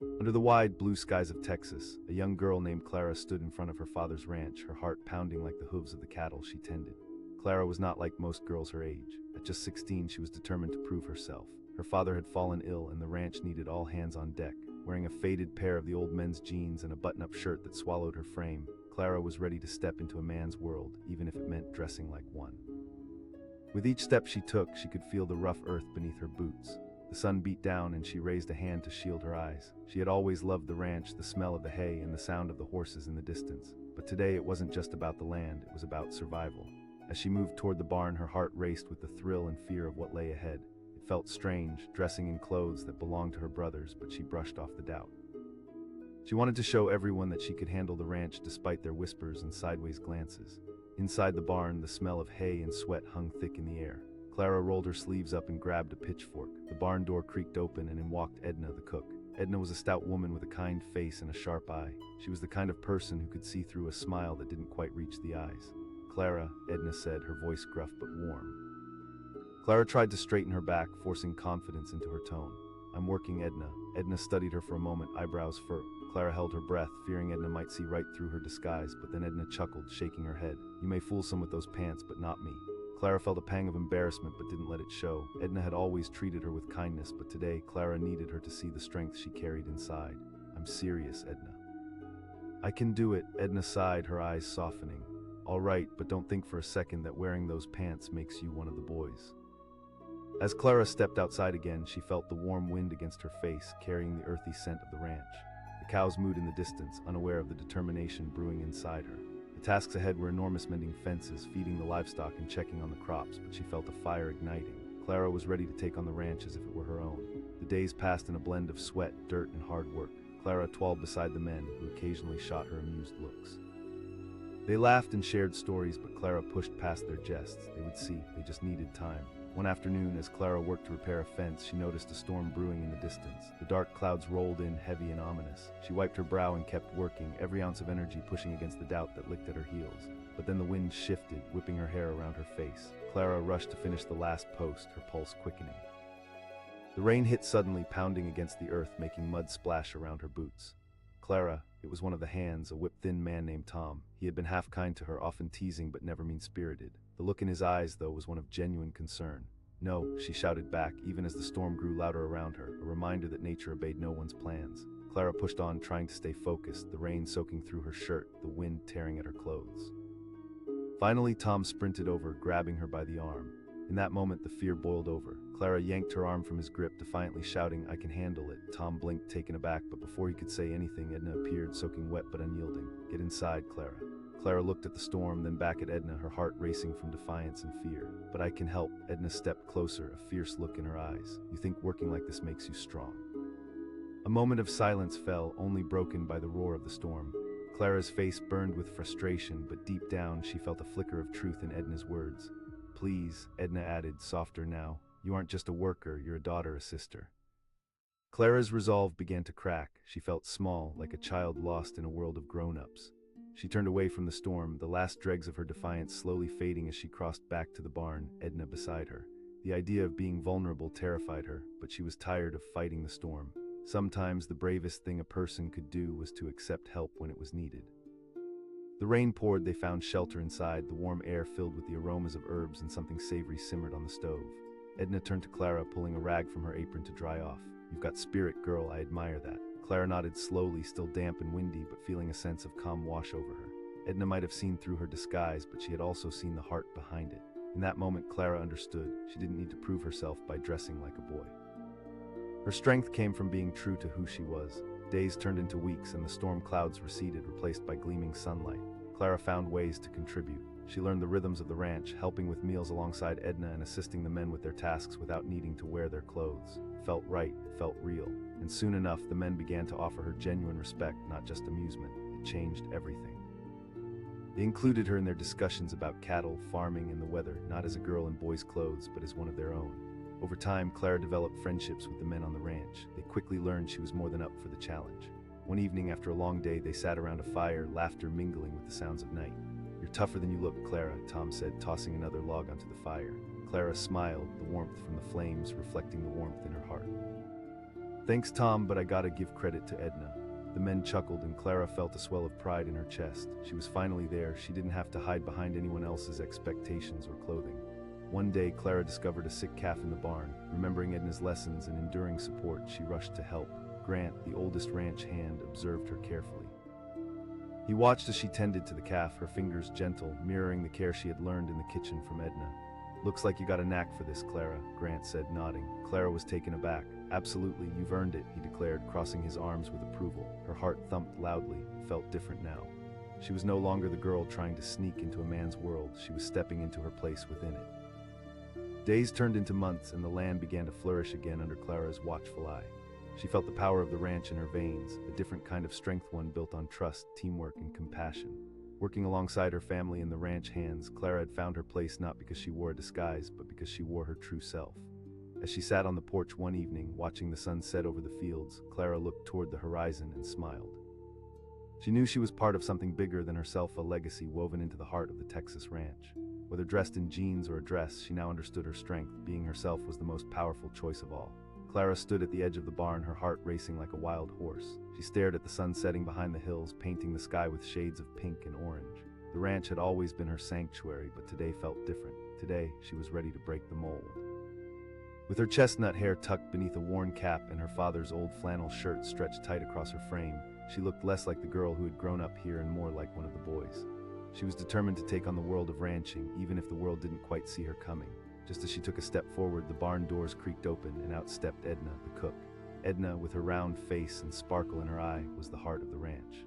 Under the wide blue skies of Texas, a young girl named Clara stood in front of her father's ranch, her heart pounding like the hooves of the cattle she tended. Clara was not like most girls her age. At just 16, she was determined to prove herself. Her father had fallen ill and the ranch needed all hands on deck. Wearing a faded pair of the old men's jeans and a button-up shirt that swallowed her frame, Clara was ready to step into a man's world, even if it meant dressing like one. With each step she took, she could feel the rough earth beneath her boots. The sun beat down and she raised a hand to shield her eyes. She had always loved the ranch, the smell of the hay and the sound of the horses in the distance. But today it wasn't just about the land, it was about survival. As she moved toward the barn, her heart raced with the thrill and fear of what lay ahead. It felt strange, dressing in clothes that belonged to her brothers, but she brushed off the doubt. She wanted to show everyone that she could handle the ranch despite their whispers and sideways glances. Inside the barn, the smell of hay and sweat hung thick in the air. Clara rolled her sleeves up and grabbed a pitchfork. The barn door creaked open and in walked Edna, the cook. Edna was a stout woman with a kind face and a sharp eye. She was the kind of person who could see through a smile that didn't quite reach the eyes. "Clara," Edna said, her voice gruff but warm. Clara tried to straighten her back, forcing confidence into her tone. "I'm working, Edna." Edna studied her for a moment, eyebrows furrowed. Clara held her breath, fearing Edna might see right through her disguise, but then Edna chuckled, shaking her head. "You may fool some with those pants, but not me." Clara felt a pang of embarrassment but didn't let it show. Edna had always treated her with kindness, but today Clara needed her to see the strength she carried inside. "I'm serious, Edna." "I can do it," Edna sighed, her eyes softening. "All right, but don't think for a second that wearing those pants makes you one of the boys." As Clara stepped outside again, she felt the warm wind against her face, carrying the earthy scent of the ranch. The cows mooed in the distance, unaware of the determination brewing inside her. The tasks ahead were enormous: mending fences, feeding the livestock, and checking on the crops, but she felt a fire igniting. Clara was ready to take on the ranch as if it were her own. The days passed in a blend of sweat, dirt, and hard work. Clara toiled beside the men, who occasionally shot her amused looks. They laughed and shared stories, but Clara pushed past their jests. They would see, they just needed time. One afternoon, as Clara worked to repair a fence, she noticed a storm brewing in the distance. The dark clouds rolled in, heavy and ominous. She wiped her brow and kept working, every ounce of energy pushing against the doubt that licked at her heels. But then the wind shifted, whipping her hair around her face. Clara rushed to finish the last post, her pulse quickening. The rain hit suddenly, pounding against the earth, making mud splash around her boots. Clara, it was one of the hands, a whip-thin man named Tom. He had been half kind to her, often teasing but never mean-spirited. The look in his eyes, though, was one of genuine concern. "No," she shouted back, even as the storm grew louder around her, a reminder that nature obeyed no one's plans. Clara pushed on, trying to stay focused, the rain soaking through her shirt, the wind tearing at her clothes. Finally, Tom sprinted over, grabbing her by the arm. In that moment, the fear boiled over. Clara yanked her arm from his grip, defiantly shouting, "I can handle it." Tom blinked, taken aback, but before he could say anything, Edna appeared, soaking wet but unyielding. "Get inside, Clara." Clara looked at the storm, then back at Edna, her heart racing from defiance and fear. "But I can help." Edna stepped closer, a fierce look in her eyes. "You think working like this makes you strong?" A moment of silence fell, only broken by the roar of the storm. Clara's face burned with frustration, but deep down she felt a flicker of truth in Edna's words. "Please," Edna added, softer now. "You aren't just a worker, you're a daughter, a sister." Clara's resolve began to crack. She felt small, like a child lost in a world of grown-ups. She turned away from the storm, the last dregs of her defiance slowly fading as she crossed back to the barn, Edna beside her. The idea of being vulnerable terrified her, but she was tired of fighting the storm. Sometimes the bravest thing a person could do was to accept help when it was needed. The rain poured, they found shelter inside, the warm air filled with the aromas of herbs, and something savory simmered on the stove. Edna turned to Clara, pulling a rag from her apron to dry off. "You've got spirit, girl, I admire that." Clara nodded slowly, still damp and windy, but feeling a sense of calm wash over her. Edna might have seen through her disguise, but she had also seen the heart behind it. In that moment, Clara understood. She didn't need to prove herself by dressing like a boy. Her strength came from being true to who she was. Days turned into weeks, and the storm clouds receded, replaced by gleaming sunlight. Clara found ways to contribute. She learned the rhythms of the ranch, helping with meals alongside Edna and assisting the men with their tasks without needing to wear their clothes. It felt right, it felt real. And soon enough, the men began to offer her genuine respect, not just amusement. It changed everything. They included her in their discussions about cattle, farming, and the weather, not as a girl in boys' clothes, but as one of their own. Over time, Clara developed friendships with the men on the ranch. They quickly learned she was more than up for the challenge. One evening, after a long day, they sat around a fire, laughter mingling with the sounds of night. "You're tougher than you look, Clara," Tom said, tossing another log onto the fire. Clara smiled, the warmth from the flames reflecting the warmth in her heart. Thanks, Tom, but I gotta give credit to Edna. The men chuckled and Clara felt a swell of pride in her chest. She was finally there. She didn't have to hide behind anyone else's expectations or clothing. One day, Clara discovered a sick calf in the barn. Remembering Edna's lessons and enduring support, she rushed to help. Grant, the oldest ranch hand, observed her carefully. He watched as she tended to the calf, her fingers gentle, mirroring the care she had learned in the kitchen from Edna. "Looks like you got a knack for this, Clara," Grant said, nodding. Clara was taken aback. "Absolutely, you've earned it," he declared, crossing his arms with approval. Her heart thumped loudly. It felt different now. She was no longer the girl trying to sneak into a man's world. She was stepping into her place within it. Days turned into months, and the land began to flourish again under Clara's watchful eye. She felt the power of the ranch in her veins, a different kind of strength, one built on trust, teamwork, and compassion. Working alongside her family in the ranch hands, Clara had found her place not because she wore a disguise, but because she wore her true self. As she sat on the porch one evening, watching the sun set over the fields, Clara looked toward the horizon and smiled. She knew she was part of something bigger than herself, a legacy woven into the heart of the Texas ranch. Whether dressed in jeans or a dress, she now understood her strength. Being herself was the most powerful choice of all. Clara stood at the edge of the barn, her heart racing like a wild horse. She stared at the sun setting behind the hills, painting the sky with shades of pink and orange. The ranch had always been her sanctuary, but today felt different. Today, she was ready to break the mold. With her chestnut hair tucked beneath a worn cap and her father's old flannel shirt stretched tight across her frame, she looked less like the girl who had grown up here and more like one of the boys. She was determined to take on the world of ranching, even if the world didn't quite see her coming. Just as she took a step forward, the barn doors creaked open and out stepped Edna, the cook. Edna, with her round face and sparkle in her eye, was the heart of the ranch.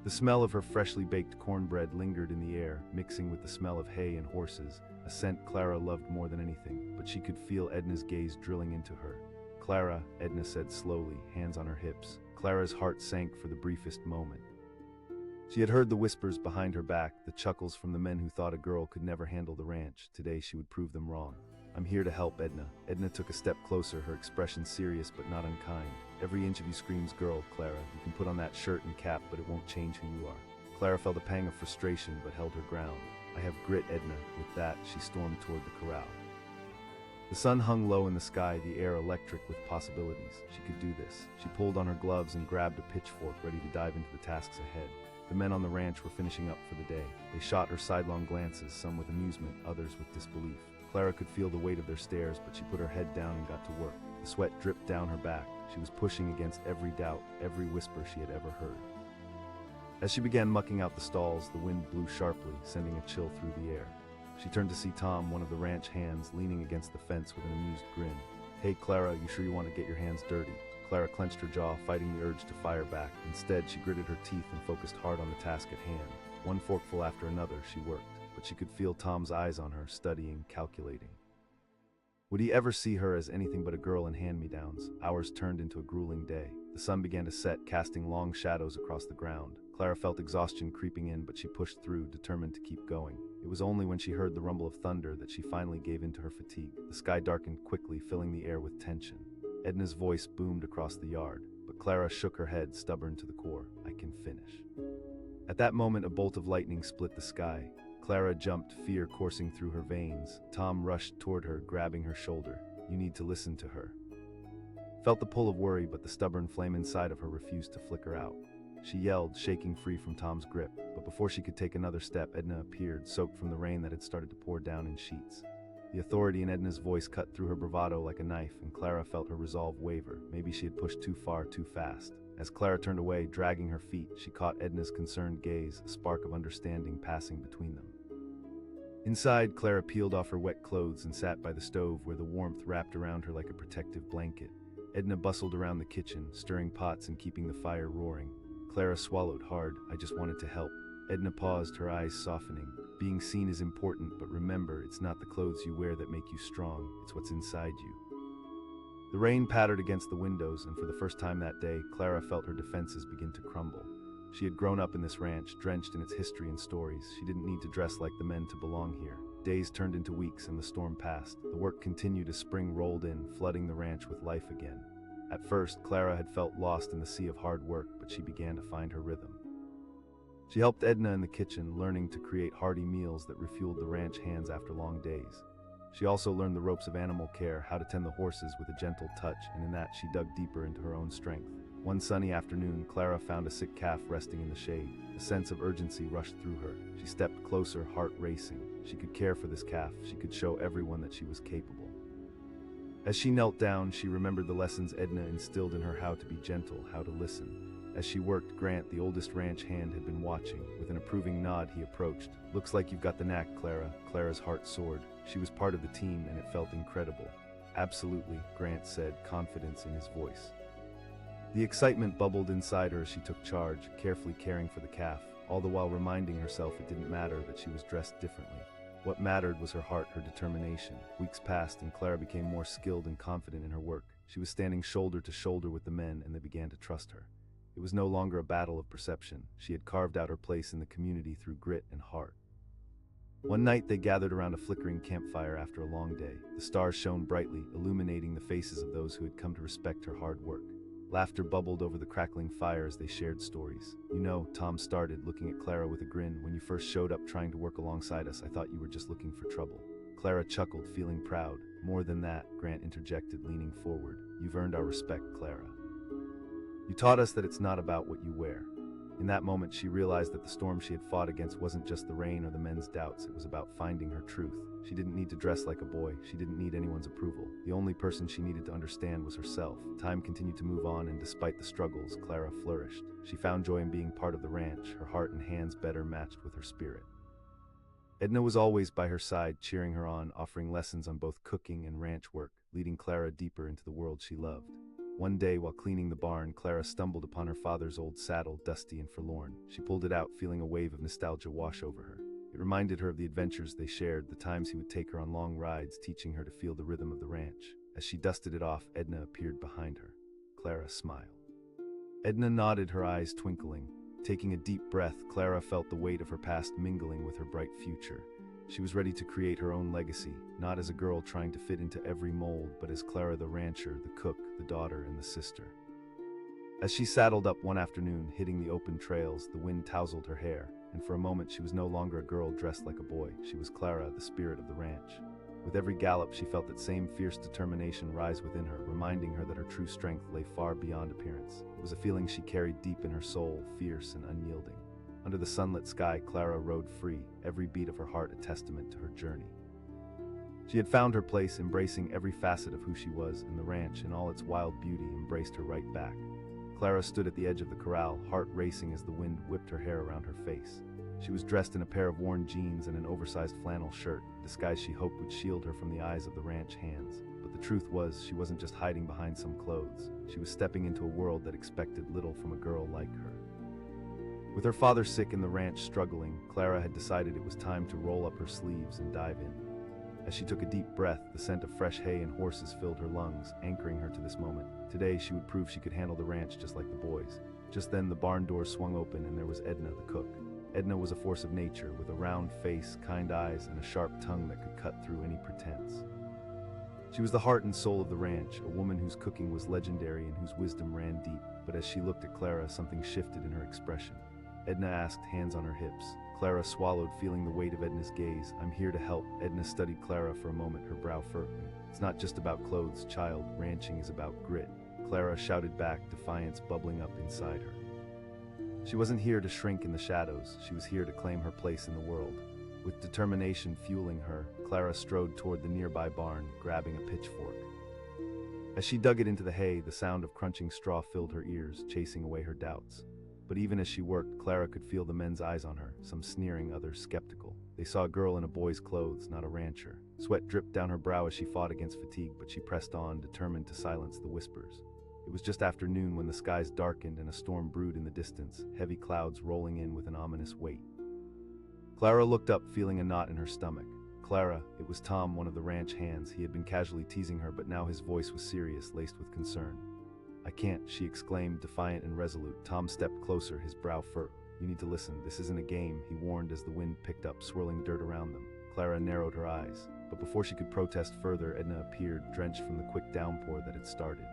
The smell of her freshly baked cornbread lingered in the air, mixing with the smell of hay and horses, a scent Clara loved more than anything, but she could feel Edna's gaze drilling into her. "Clara," Edna said slowly, hands on her hips. Clara's heart sank for the briefest moment. She had heard the whispers behind her back, the chuckles from the men who thought a girl could never handle the ranch. Today she would prove them wrong. "I'm here to help, Edna." Edna took a step closer, her expression serious but not unkind. "Every inch of you screams girl, Clara. You can put on that shirt and cap, but it won't change who you are." Clara felt a pang of frustration but held her ground. "I have grit, Edna." With that, she stormed toward the corral. The sun hung low in the sky, the air electric with possibilities. She could do this. She pulled on her gloves and grabbed a pitchfork, ready to dive into the tasks ahead. The men on the ranch were finishing up for the day. They shot her sidelong glances, some with amusement, others with disbelief. Clara could feel the weight of their stares, but she put her head down and got to work. The sweat dripped down her back. She was pushing against every doubt, every whisper she had ever heard. As she began mucking out the stalls, the wind blew sharply, sending a chill through the air. She turned to see Tom, one of the ranch hands, leaning against the fence with an amused grin. "Hey, Clara, you sure you want to get your hands dirty?" Clara clenched her jaw, fighting the urge to fire back. Instead, she gritted her teeth and focused hard on the task at hand. One forkful after another, she worked, but she could feel Tom's eyes on her, studying, calculating. Would he ever see her as anything but a girl in hand-me-downs? Hours turned into a grueling day. The sun began to set, casting long shadows across the ground. Clara felt exhaustion creeping in, but she pushed through, determined to keep going. It was only when she heard the rumble of thunder that she finally gave in to her fatigue. The sky darkened quickly, filling the air with tension. Edna's voice boomed across the yard, but Clara shook her head, stubborn to the core. "I can finish." At that moment, a bolt of lightning split the sky. Clara jumped, fear coursing through her veins. Tom rushed toward her, grabbing her shoulder. "You need to listen to her." Felt the pull of worry, but the stubborn flame inside of her refused to flicker out. She yelled, shaking free from Tom's grip, but before she could take another step, Edna appeared, soaked from the rain that had started to pour down in sheets. The authority in Edna's voice cut through her bravado like a knife, and Clara felt her resolve waver. Maybe she had pushed too far, too fast. As Clara turned away, dragging her feet, she caught Edna's concerned gaze, a spark of understanding passing between them. Inside, Clara peeled off her wet clothes and sat by the stove where the warmth wrapped around her like a protective blanket. Edna bustled around the kitchen, stirring pots and keeping the fire roaring. Clara swallowed hard. "I just wanted to help." Edna paused, her eyes softening. "Being seen is important, but remember, it's not the clothes you wear that make you strong, it's what's inside you." The rain pattered against the windows, and for the first time that day, Clara felt her defenses begin to crumble. She had grown up in this ranch, drenched in its history and stories. She didn't need to dress like the men to belong here. Days turned into weeks, and the storm passed. The work continued as spring rolled in, flooding the ranch with life again. At first, Clara had felt lost in the sea of hard work, but she began to find her rhythm. She helped Edna in the kitchen, learning to create hearty meals that refueled the ranch hands after long days. She also learned the ropes of animal care, how to tend the horses with a gentle touch, and in that she dug deeper into her own strength. One sunny afternoon, Clara found a sick calf resting in the shade. A sense of urgency rushed through her. She stepped closer, heart racing. She could care for this calf. She could show everyone that she was capable. As she knelt down, she remembered the lessons Edna instilled in her: how to be gentle, how to listen. As she worked, Grant, the oldest ranch hand, had been watching. With an approving nod, he approached. "Looks like you've got the knack, Clara." Clara's heart soared. She was part of the team, and it felt incredible. "Absolutely," Grant said, confidence in his voice. The excitement bubbled inside her as she took charge, carefully caring for the calf, all the while reminding herself it didn't matter that she was dressed differently. What mattered was her heart, her determination. Weeks passed, and Clara became more skilled and confident in her work. She was standing shoulder to shoulder with the men, and they began to trust her. It was no longer a battle of perception. She had carved out her place in the community through grit and heart. One night they gathered around a flickering campfire after a long day. The stars shone brightly, illuminating the faces of those who had come to respect her hard work. Laughter bubbled over the crackling fire as they shared stories. "You know," Tom started, looking at Clara with a grin, "when you first showed up trying to work alongside us, I thought you were just looking for trouble." Clara chuckled, feeling proud. "More than that," Grant interjected, leaning forward. "You've earned our respect, Clara. You taught us that it's not about what you wear." In that moment, she realized that the storm she had fought against wasn't just the rain or the men's doubts. It was about finding her truth. She didn't need to dress like a boy. She didn't need anyone's approval. The only person she needed to understand was herself. Time continued to move on, and despite the struggles, Clara flourished. She found joy in being part of the ranch, her heart and hands better matched with her spirit. Edna was always by her side, cheering her on, offering lessons on both cooking and ranch work, leading Clara deeper into the world she loved. One day, while cleaning the barn, Clara stumbled upon her father's old saddle, dusty and forlorn. She pulled it out, feeling a wave of nostalgia wash over her. It reminded her of the adventures they shared, the times he would take her on long rides, teaching her to feel the rhythm of the ranch. As she dusted it off, Edna appeared behind her. Clara smiled. Edna nodded, her eyes twinkling. Taking a deep breath, Clara felt the weight of her past mingling with her bright future. She was ready to create her own legacy, not as a girl trying to fit into every mold, but as Clara the rancher, the cook, the daughter, and the sister. As she saddled up one afternoon, hitting the open trails, the wind tousled her hair, and for a moment she was no longer a girl dressed like a boy. She was Clara, the spirit of the ranch. With every gallop, she felt that same fierce determination rise within her, reminding her that her true strength lay far beyond appearance. It was a feeling she carried deep in her soul, fierce and unyielding. Under the sunlit sky, Clara rode free, every beat of her heart a testament to her journey. She had found her place, embracing every facet of who she was, and the ranch, in all its wild beauty, embraced her right back. Clara stood at the edge of the corral, heart racing as the wind whipped her hair around her face. She was dressed in a pair of worn jeans and an oversized flannel shirt, a disguise she hoped would shield her from the eyes of the ranch hands. But the truth was, she wasn't just hiding behind some clothes. She was stepping into a world that expected little from a girl like her. With her father sick and the ranch struggling, Clara had decided it was time to roll up her sleeves and dive in. As she took a deep breath, the scent of fresh hay and horses filled her lungs, anchoring her to this moment. Today, she would prove she could handle the ranch just like the boys. Just then, the barn door swung open and there was Edna, the cook. Edna was a force of nature, with a round face, kind eyes, and a sharp tongue that could cut through any pretense. She was the heart and soul of the ranch, a woman whose cooking was legendary and whose wisdom ran deep. But as she looked at Clara, something shifted in her expression. Edna asked, hands on her hips. Clara swallowed, feeling the weight of Edna's gaze. "I'm here to help." Edna studied Clara for a moment, her brow furrowing. "It's not just about clothes, child. Ranching is about grit." Clara shouted back, defiance bubbling up inside her. She wasn't here to shrink in the shadows. She was here to claim her place in the world. With determination fueling her, Clara strode toward the nearby barn, grabbing a pitchfork. As she dug it into the hay, the sound of crunching straw filled her ears, chasing away her doubts. But even as she worked, Clara could feel the men's eyes on her, some sneering, others skeptical. They saw a girl in a boy's clothes, not a rancher. Sweat dripped down her brow as she fought against fatigue, but she pressed on, determined to silence the whispers. It was just after noon when the skies darkened and a storm brewed in the distance, heavy clouds rolling in with an ominous weight. Clara looked up, feeling a knot in her stomach. Clara, it was Tom, one of the ranch hands. He had been casually teasing her, but now his voice was serious, laced with concern. "I can't," she exclaimed, defiant and resolute. Tom stepped closer, his brow furrowed. "You need to listen. This isn't a game," he warned as the wind picked up, swirling dirt around them. Clara narrowed her eyes. But before she could protest further, Edna appeared, drenched from the quick downpour that had started.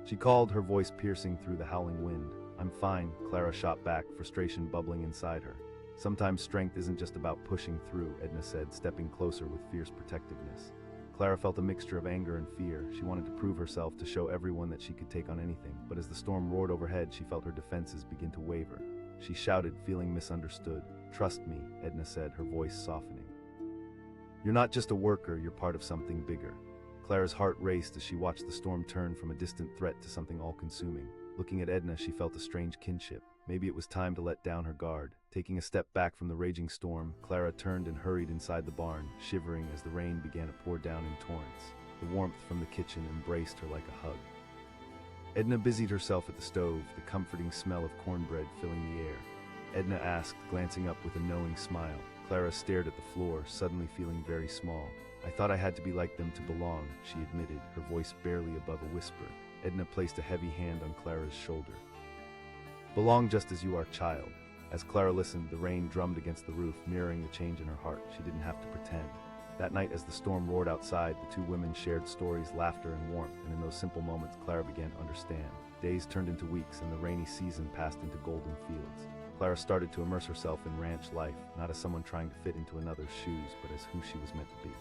She called, her voice piercing through the howling wind. "I'm fine," Clara shot back, frustration bubbling inside her. Sometimes strength isn't just about pushing through, Edna said, stepping closer with fierce protectiveness. Clara felt a mixture of anger and fear. She wanted to prove herself, to show everyone that she could take on anything, but as the storm roared overhead, she felt her defenses begin to waver. She shouted, feeling misunderstood. "Trust me," Edna said, her voice softening. "You're not just a worker, you're part of something bigger." Clara's heart raced as she watched the storm turn from a distant threat to something all-consuming. Looking at Edna, she felt a strange kinship. Maybe it was time to let down her guard. Taking a step back from the raging storm, Clara turned and hurried inside the barn, shivering as the rain began to pour down in torrents. The warmth from the kitchen embraced her like a hug. Edna busied herself at the stove, the comforting smell of cornbread filling the air. Edna asked, glancing up with a knowing smile. Clara stared at the floor, suddenly feeling very small. "I thought I had to be like them to belong," she admitted, her voice barely above a whisper. Edna placed a heavy hand on Clara's shoulder. "Belong just as you are, child." As Clara listened, the rain drummed against the roof, mirroring the change in her heart. She didn't have to pretend. That night, as the storm roared outside, the two women shared stories, laughter, and warmth, and in those simple moments, Clara began to understand. Days turned into weeks, and the rainy season passed into golden fields. Clara started to immerse herself in ranch life, not as someone trying to fit into another's shoes, but as who she was meant to be.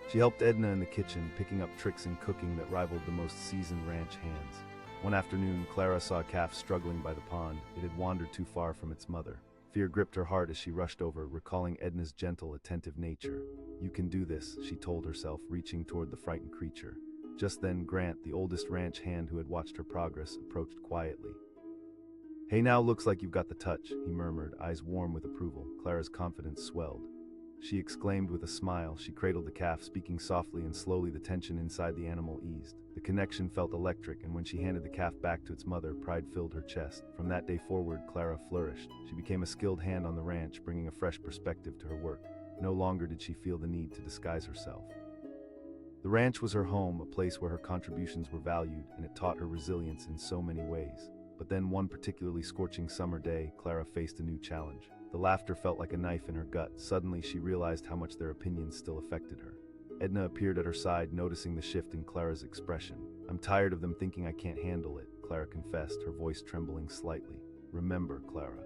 She helped Edna in the kitchen, picking up tricks in cooking that rivaled the most seasoned ranch hands. One afternoon, Clara saw a calf struggling by the pond. It had wandered too far from its mother. Fear gripped her heart as she rushed over, recalling Edna's gentle, attentive nature. "You can do this," she told herself, reaching toward the frightened creature. Just then, Grant, the oldest ranch hand who had watched her progress, approached quietly. "Hey, now looks like you've got the touch," he murmured, eyes warm with approval. Clara's confidence swelled. She exclaimed with a smile. She cradled the calf, speaking softly, and slowly the tension inside the animal eased. The connection felt electric, and when she handed the calf back to its mother, pride filled her chest. From that day forward, Clara flourished. She became a skilled hand on the ranch, bringing a fresh perspective to her work. No longer did she feel the need to disguise herself. The ranch was her home, a place where her contributions were valued, and it taught her resilience in so many ways. But then, one particularly scorching summer day, Clara faced a new challenge. The laughter felt like a knife in her gut. Suddenly, she realized how much their opinions still affected her. Edna appeared at her side, noticing the shift in Clara's expression. "I'm tired of them thinking I can't handle it," Clara confessed, her voice trembling slightly. "Remember, Clara.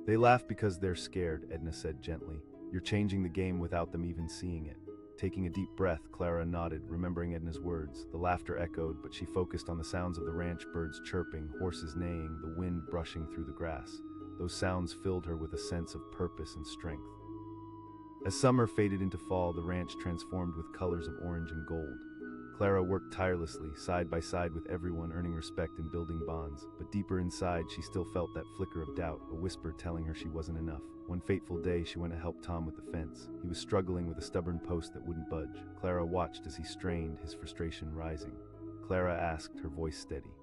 They laugh because they're scared," Edna said gently. "You're changing the game without them even seeing it." Taking a deep breath, Clara nodded, remembering Edna's words. The laughter echoed, but she focused on the sounds of the ranch birds chirping, horses neighing, the wind brushing through the grass. Those sounds filled her with a sense of purpose and strength. As summer faded into fall, the ranch transformed with colors of orange and gold. Clara worked tirelessly, side by side with everyone, earning respect and building bonds. But deeper inside, she still felt that flicker of doubt, a whisper telling her she wasn't enough. One fateful day, she went to help Tom with the fence. He was struggling with a stubborn post that wouldn't budge. Clara watched as he strained, his frustration rising. Clara asked, her voice steady.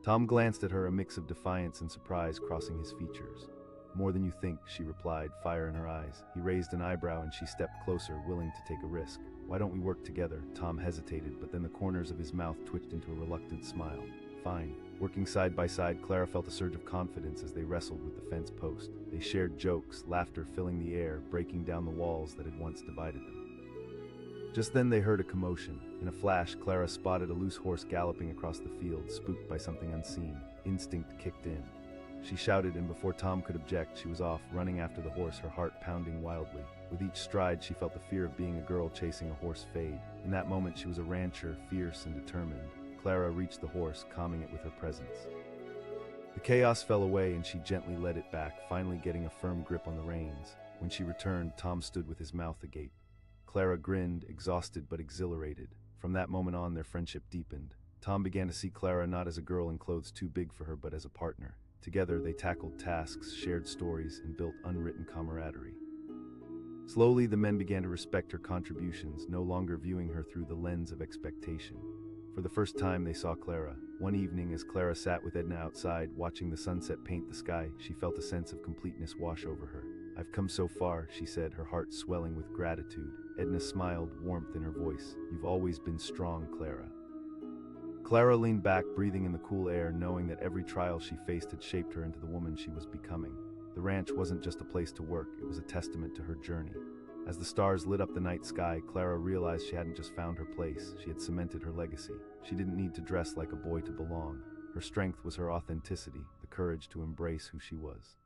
Tom glanced at her, a mix of defiance and surprise crossing his features. "More than you think," she replied, fire in her eyes. He raised an eyebrow and she stepped closer, willing to take a risk. "Why don't we work together?" Tom hesitated, but then the corners of his mouth twitched into a reluctant smile. "Fine." Working side by side, Clara felt a surge of confidence as they wrestled with the fence post. They shared jokes, laughter filling the air, breaking down the walls that had once divided them. Just then they heard a commotion. In a flash, Clara spotted a loose horse galloping across the field, spooked by something unseen. Instinct kicked in. She shouted, and before Tom could object, she was off, running after the horse, her heart pounding wildly. With each stride, she felt the fear of being a girl chasing a horse fade. In that moment, she was a rancher, fierce and determined. Clara reached the horse, calming it with her presence. The chaos fell away, and she gently led it back, finally getting a firm grip on the reins. When she returned, Tom stood with his mouth agape. Clara grinned, exhausted but exhilarated. From that moment on, their friendship deepened. Tom began to see Clara not as a girl in clothes too big for her, but as a partner. Together, they tackled tasks, shared stories, and built unwritten camaraderie. Slowly, the men began to respect her contributions, no longer viewing her through the lens of expectation. For the first time, they saw Clara. One evening, as Clara sat with Edna outside, watching the sunset paint the sky, she felt a sense of completeness wash over her. "I've come so far," she said, her heart swelling with gratitude. Edna smiled, warmth in her voice. "You've always been strong, Clara." Clara leaned back, breathing in the cool air, knowing that every trial she faced had shaped her into the woman she was becoming. The ranch wasn't just a place to work, it was a testament to her journey. As the stars lit up the night sky, Clara realized she hadn't just found her place, she had cemented her legacy. She didn't need to dress like a boy to belong. Her strength was her authenticity, the courage to embrace who she was.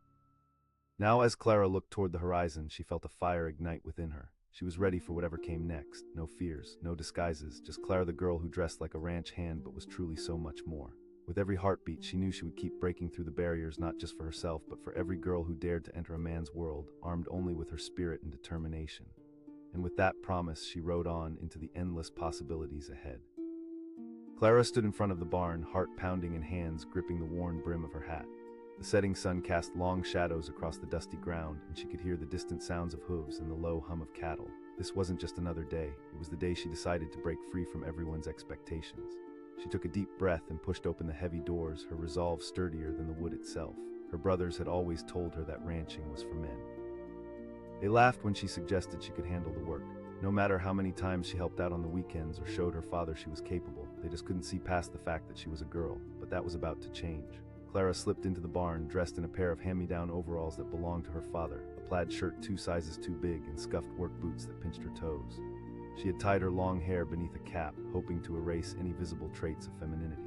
Now, as Clara looked toward the horizon, she felt a fire ignite within her. She was ready for whatever came next. No fears, no disguises, just Clara, the girl who dressed like a ranch hand but was truly so much more. With every heartbeat, she knew she would keep breaking through the barriers, not just for herself, but for every girl who dared to enter a man's world, armed only with her spirit and determination. And with that promise, she rode on into the endless possibilities ahead. Clara stood in front of the barn, heart pounding and hands gripping the worn brim of her hat. The setting sun cast long shadows across the dusty ground, and she could hear the distant sounds of hooves and the low hum of cattle. This wasn't just another day, it was the day she decided to break free from everyone's expectations. She took a deep breath and pushed open the heavy doors, her resolve sturdier than the wood itself. Her brothers had always told her that ranching was for men. They laughed when she suggested she could handle the work. No matter how many times she helped out on the weekends or showed her father she was capable, they just couldn't see past the fact that she was a girl. But that was about to change. Clara slipped into the barn, dressed in a pair of hand-me-down overalls that belonged to her father, a plaid shirt 2 sizes too big, and scuffed work boots that pinched her toes. She had tied her long hair beneath a cap, hoping to erase any visible traits of femininity.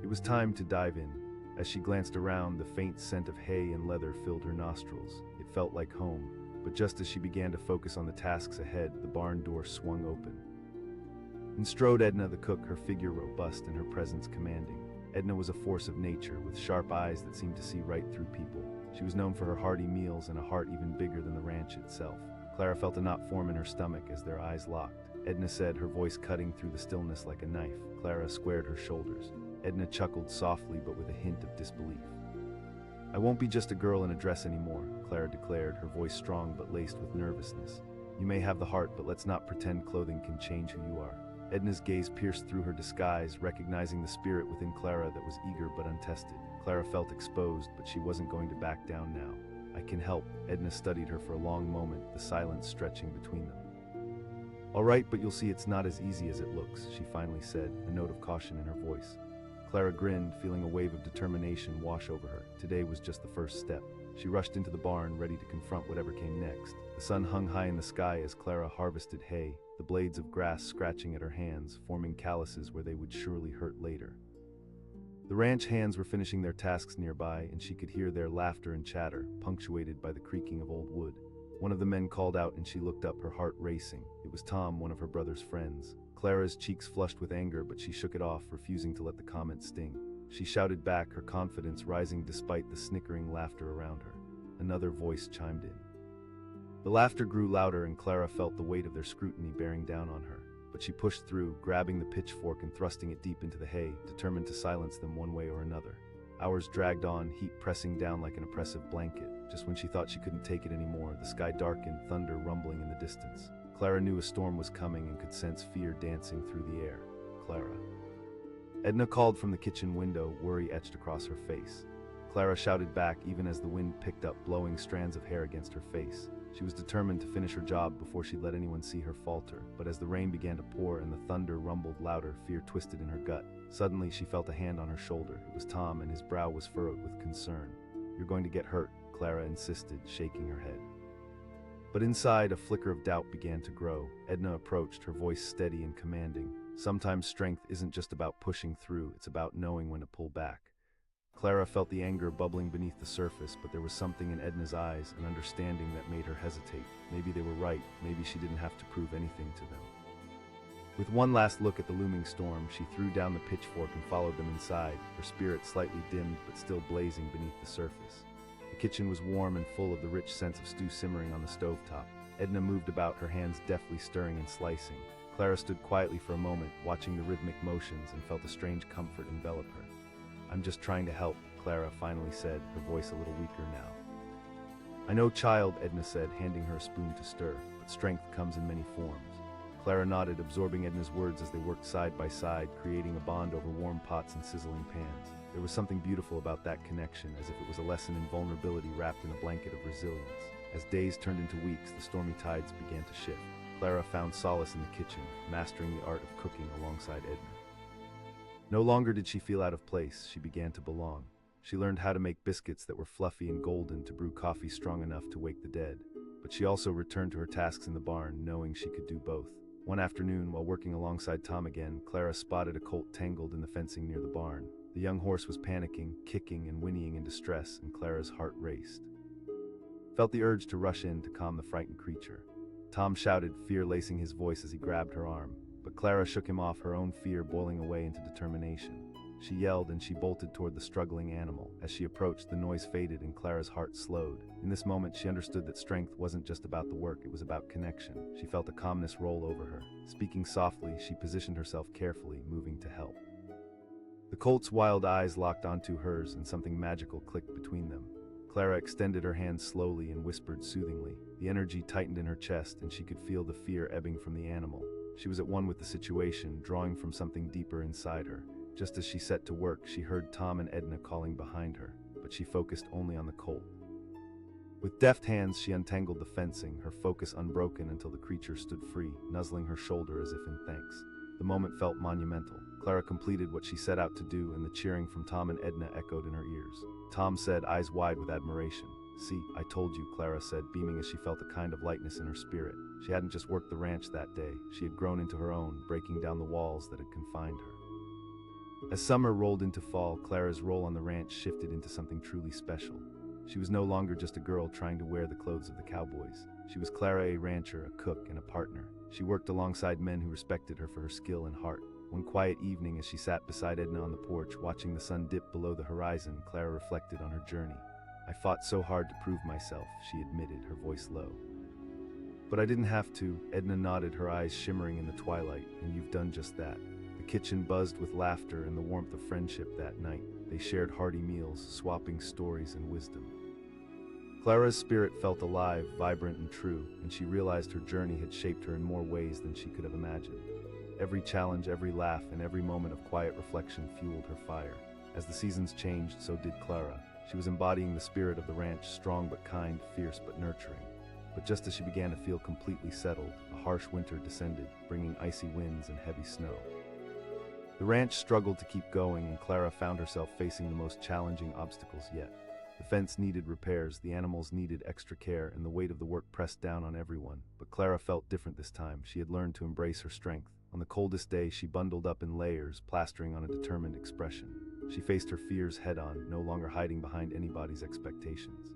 It was time to dive in. As she glanced around, the faint scent of hay and leather filled her nostrils. It felt like home, but just as she began to focus on the tasks ahead, the barn door swung open. In strode Edna the cook, her figure robust and her presence commanding. Edna was a force of nature, with sharp eyes that seemed to see right through people. She was known for her hearty meals and a heart even bigger than the ranch itself. Clara felt a knot form in her stomach as their eyes locked. Edna said, her voice cutting through the stillness like a knife. Clara squared her shoulders. Edna chuckled softly but with a hint of disbelief. "I won't be just a girl in a dress anymore," Clara declared, her voice strong but laced with nervousness. "You may have the heart, but let's not pretend clothing can change who you are." Edna's gaze pierced through her disguise, recognizing the spirit within Clara that was eager but untested. Clara felt exposed, but she wasn't going to back down now. "I can help." Edna studied her for a long moment, the silence stretching between them. "All right, but you'll see it's not as easy as it looks," she finally said, a note of caution in her voice. Clara grinned, feeling a wave of determination wash over her. Today was just the first step. She rushed into the barn, ready to confront whatever came next. The sun hung high in the sky as Clara harvested hay, the blades of grass scratching at her hands, forming calluses where they would surely hurt later. The ranch hands were finishing their tasks nearby, and she could hear their laughter and chatter, punctuated by the creaking of old wood. One of the men called out and she looked up, her heart racing. It was Tom, one of her brother's friends. Clara's cheeks flushed with anger, but she shook it off, refusing to let the comment sting. She shouted back, her confidence rising despite the snickering laughter around her. Another voice chimed in. The laughter grew louder, and Clara felt the weight of their scrutiny bearing down on her. But she pushed through, grabbing the pitchfork and thrusting it deep into the hay, determined to silence them one way or another. Hours dragged on, heat pressing down like an oppressive blanket. Just when she thought she couldn't take it anymore, the sky darkened, thunder rumbling in the distance. Clara knew a storm was coming and could sense fear dancing through the air. "Clara." Edna called from the kitchen window, worry etched across her face. Clara shouted back even as the wind picked up, blowing strands of hair against her face. She was determined to finish her job before she'd let anyone see her falter, but as the rain began to pour and the thunder rumbled louder, fear twisted in her gut. Suddenly, she felt a hand on her shoulder. It was Tom, and his brow was furrowed with concern. "You're going to get hurt," Clara insisted, shaking her head. But inside, a flicker of doubt began to grow. Edna approached, her voice steady and commanding. Sometimes strength isn't just about pushing through, it's about knowing when to pull back. Clara felt the anger bubbling beneath the surface, but there was something in Edna's eyes, an understanding that made her hesitate. Maybe they were right, maybe she didn't have to prove anything to them. With one last look at the looming storm, she threw down the pitchfork and followed them inside, her spirit slightly dimmed but still blazing beneath the surface. The kitchen was warm and full of the rich scents of stew simmering on the stovetop. Edna moved about, her hands deftly stirring and slicing. Clara stood quietly for a moment, watching the rhythmic motions, and felt a strange comfort envelop her. "I'm just trying to help," Clara finally said, her voice a little weaker now. "I know, child," Edna said, handing her a spoon to stir, "but strength comes in many forms." Clara nodded, absorbing Edna's words as they worked side by side, creating a bond over warm pots and sizzling pans. There was something beautiful about that connection, as if it was a lesson in vulnerability wrapped in a blanket of resilience. As days turned into weeks, the stormy tides began to shift. Clara found solace in the kitchen, mastering the art of cooking alongside Edna. No longer did she feel out of place, she began to belong. She learned how to make biscuits that were fluffy and golden, to brew coffee strong enough to wake the dead. But she also returned to her tasks in the barn, knowing she could do both. One afternoon, while working alongside Tom again, Clara spotted a colt tangled in the fencing near the barn. The young horse was panicking, kicking, and whinnying in distress, and Clara's heart raced. felt the urge to rush in to calm the frightened creature. Tom shouted, fear lacing his voice as he grabbed her arm, but Clara shook him off, her own fear boiling away into determination. She yelled and she bolted toward the struggling animal. As she approached, the noise faded and Clara's heart slowed. In this moment, she understood that strength wasn't just about the work, it was about connection. She felt a calmness roll over her. Speaking softly, she positioned herself carefully, moving to help. The colt's wild eyes locked onto hers and something magical clicked between them. Clara extended her hand slowly and whispered soothingly. The energy tightened in her chest and she could feel the fear ebbing from the animal. She was at one with the situation, drawing from something deeper inside her. Just as she set to work, she heard Tom and Edna calling behind her, but she focused only on the colt. With deft hands, she untangled the fencing, her focus unbroken until the creature stood free, nuzzling her shoulder as if in thanks. The moment felt monumental. Clara completed what she set out to do, and the cheering from Tom and Edna echoed in her ears. Tom said, eyes wide with admiration. See, I told you, Clara said, beaming as she felt a kind of lightness in her spirit. She hadn't just worked the ranch that day, she had grown into her own, breaking down the walls that had confined her. As summer rolled into fall, Clara's role on the ranch shifted into something truly special. She was no longer just a girl trying to wear the clothes of the cowboys. She was Clara, a rancher, a cook, and a partner. She worked alongside men who respected her for her skill and heart. One quiet evening, as she sat beside Edna on the porch, watching the sun dip below the horizon, Clara reflected on her journey. I fought so hard to prove myself, she admitted, her voice low. But I didn't have to, Edna nodded, her eyes shimmering in the twilight, and you've done just that. The kitchen buzzed with laughter and the warmth of friendship that night. They shared hearty meals, swapping stories and wisdom. Clara's spirit felt alive, vibrant and true, and she realized her journey had shaped her in more ways than she could have imagined. Every challenge, every laugh, and every moment of quiet reflection fueled her fire. As the seasons changed, so did Clara. She was embodying the spirit of the ranch, strong but kind, fierce but nurturing. But just as she began to feel completely settled, a harsh winter descended, bringing icy winds and heavy snow. The ranch struggled to keep going, and Clara found herself facing the most challenging obstacles yet. The fence needed repairs, the animals needed extra care, and the weight of the work pressed down on everyone. But Clara felt different this time. She had learned to embrace her strength. On the coldest day, she bundled up in layers, plastering on a determined expression. She faced her fears head-on, no longer hiding behind anybody's expectations.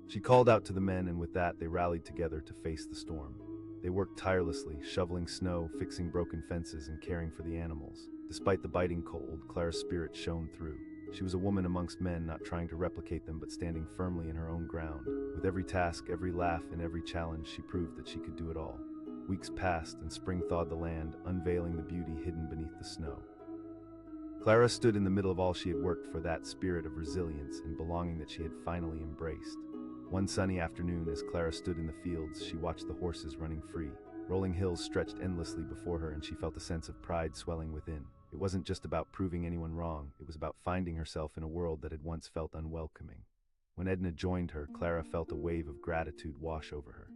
She called out to the men, and with that, they rallied together to face the storm. They worked tirelessly, shoveling snow, fixing broken fences, and caring for the animals. Despite the biting cold, Clara's spirit shone through. She was a woman amongst men, not trying to replicate them, but standing firmly in her own ground. With every task, every laugh, and every challenge, she proved that she could do it all. Weeks passed, and spring thawed the land, unveiling the beauty hidden beneath the snow. Clara stood in the middle of all she had worked for, that spirit of resilience and belonging that she had finally embraced. One sunny afternoon, as Clara stood in the fields, she watched the horses running free. Rolling hills stretched endlessly before her, and she felt a sense of pride swelling within. It wasn't just about proving anyone wrong, it was about finding herself in a world that had once felt unwelcoming. When Edna joined her, Clara felt a wave of gratitude wash over her.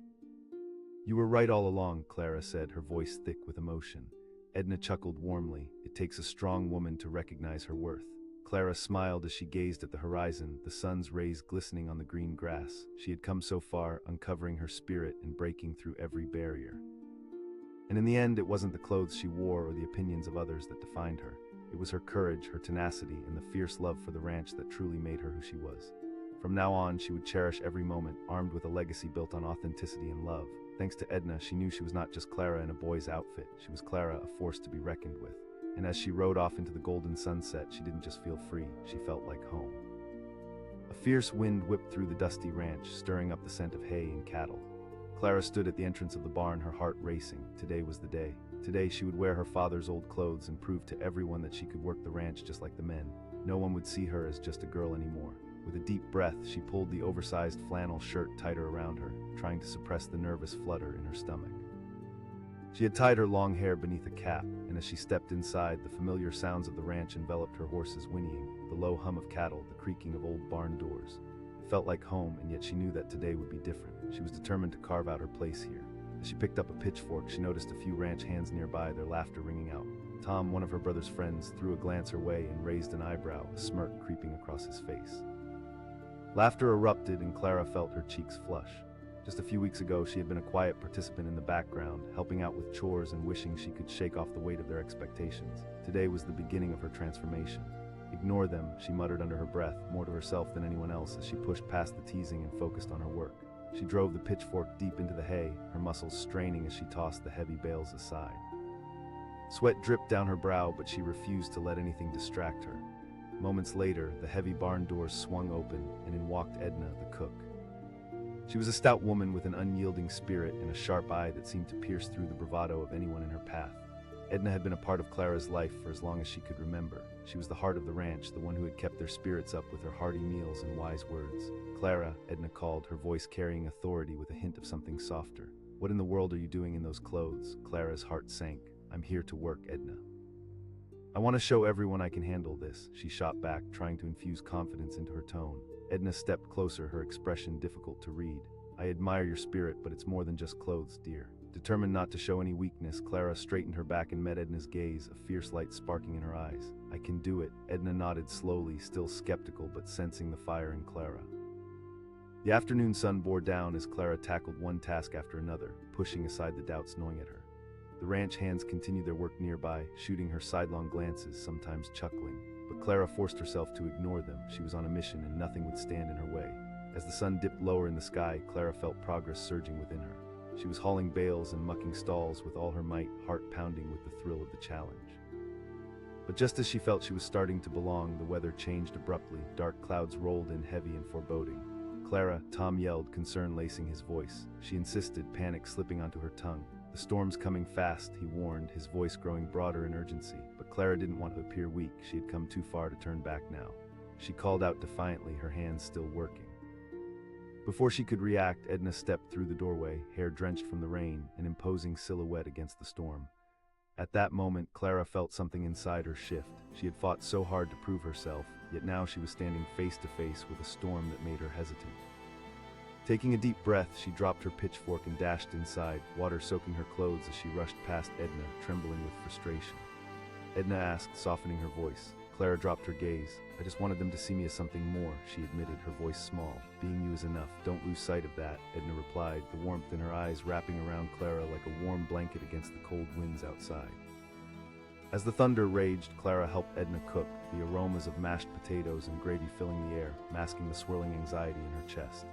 You were right all along, Clara said, her voice thick with emotion. Edna chuckled warmly. It takes a strong woman to recognize her worth. Clara smiled as she gazed at the horizon, the sun's rays glistening on the green grass. She had come so far, uncovering her spirit and breaking through every barrier. And in the end, it wasn't the clothes she wore or the opinions of others that defined her. It was her courage, her tenacity, and the fierce love for the ranch that truly made her who she was. From now on, she would cherish every moment, armed with a legacy built on authenticity and love. Thanks to Edna, she knew she was not just Clara in a boy's outfit. She was Clara, a force to be reckoned with. And as she rode off into the golden sunset, she didn't just feel free, she felt like home. A fierce wind whipped through the dusty ranch, stirring up the scent of hay and cattle. Clara stood at the entrance of the barn, her heart racing. Today was the day. Today she would wear her father's old clothes and prove to everyone that she could work the ranch just like the men. No one would see her as just a girl anymore. With a deep breath, she pulled the oversized flannel shirt tighter around her, trying to suppress the nervous flutter in her stomach. She had tied her long hair beneath a cap, and as she stepped inside, the familiar sounds of the ranch enveloped her horses whinnying, the low hum of cattle, the creaking of old barn doors. It felt like home, and yet she knew that today would be different. She was determined to carve out her place here. As she picked up a pitchfork, she noticed a few ranch hands nearby, their laughter ringing out. Tom, one of her brother's friends, threw a glance her way and raised an eyebrow, a smirk creeping across his face. Laughter erupted, and Clara felt her cheeks flush. Just a few weeks ago, she had been a quiet participant in the background, helping out with chores and wishing she could shake off the weight of their expectations. Today was the beginning of her transformation. Ignore them, she muttered under her breath, more to herself than anyone else as she pushed past the teasing and focused on her work. She drove the pitchfork deep into the hay, her muscles straining as she tossed the heavy bales aside. Sweat dripped down her brow, but she refused to let anything distract her. Moments later, the heavy barn doors swung open, and in walked Edna, the cook. She was a stout woman with an unyielding spirit and a sharp eye that seemed to pierce through the bravado of anyone in her path. Edna had been a part of Clara's life for as long as she could remember. She was the heart of the ranch, the one who had kept their spirits up with her hearty meals and wise words. "Clara," Edna called, her voice carrying authority with a hint of something softer. "What in the world are you doing in those clothes?" Clara's heart sank. "I'm here to work, Edna." "I want to show everyone I can handle this," she shot back, trying to infuse confidence into her tone. Edna stepped closer, her expression difficult to read. "I admire your spirit, but it's more than just clothes, dear." Determined not to show any weakness, Clara straightened her back and met Edna's gaze, a fierce light sparking in her eyes. "I can do it," Edna nodded slowly, still skeptical but sensing the fire in Clara. The afternoon sun bore down as Clara tackled one task after another, pushing aside the doubts gnawing at her. The ranch hands continued their work nearby, shooting her sidelong glances, sometimes chuckling. But Clara forced herself to ignore them. She was on a mission and nothing would stand in her way. As the sun dipped lower in the sky, Clara felt progress surging within her. She was hauling bales and mucking stalls with all her might, heart pounding with the thrill of the challenge. But just as she felt she was starting to belong, the weather changed abruptly. Dark clouds rolled in heavy and foreboding. "Clara," Tom yelled, concern lacing his voice. She insisted, panic slipping onto her tongue. "The storm's coming fast," he warned, his voice growing broader in urgency. But Clara didn't want to appear weak. She had come too far to turn back now. She called out defiantly, her hands still working. Before she could react, Edna stepped through the doorway, hair drenched from the rain, an imposing silhouette against the storm. At that moment, Clara felt something inside her shift. She had fought so hard to prove herself, yet now she was standing face to face with a storm that made her hesitant. Taking a deep breath, she dropped her pitchfork and dashed inside, water soaking her clothes as she rushed past Edna, trembling with frustration. Edna asked, softening her voice. Clara dropped her gaze. "I just wanted them to see me as something more," she admitted, her voice small. "Being you is enough. Don't lose sight of that," Edna replied, the warmth in her eyes wrapping around Clara like a warm blanket against the cold winds outside. As the thunder raged, Clara helped Edna cook, the aromas of mashed potatoes and gravy filling the air, masking the swirling anxiety in her chest.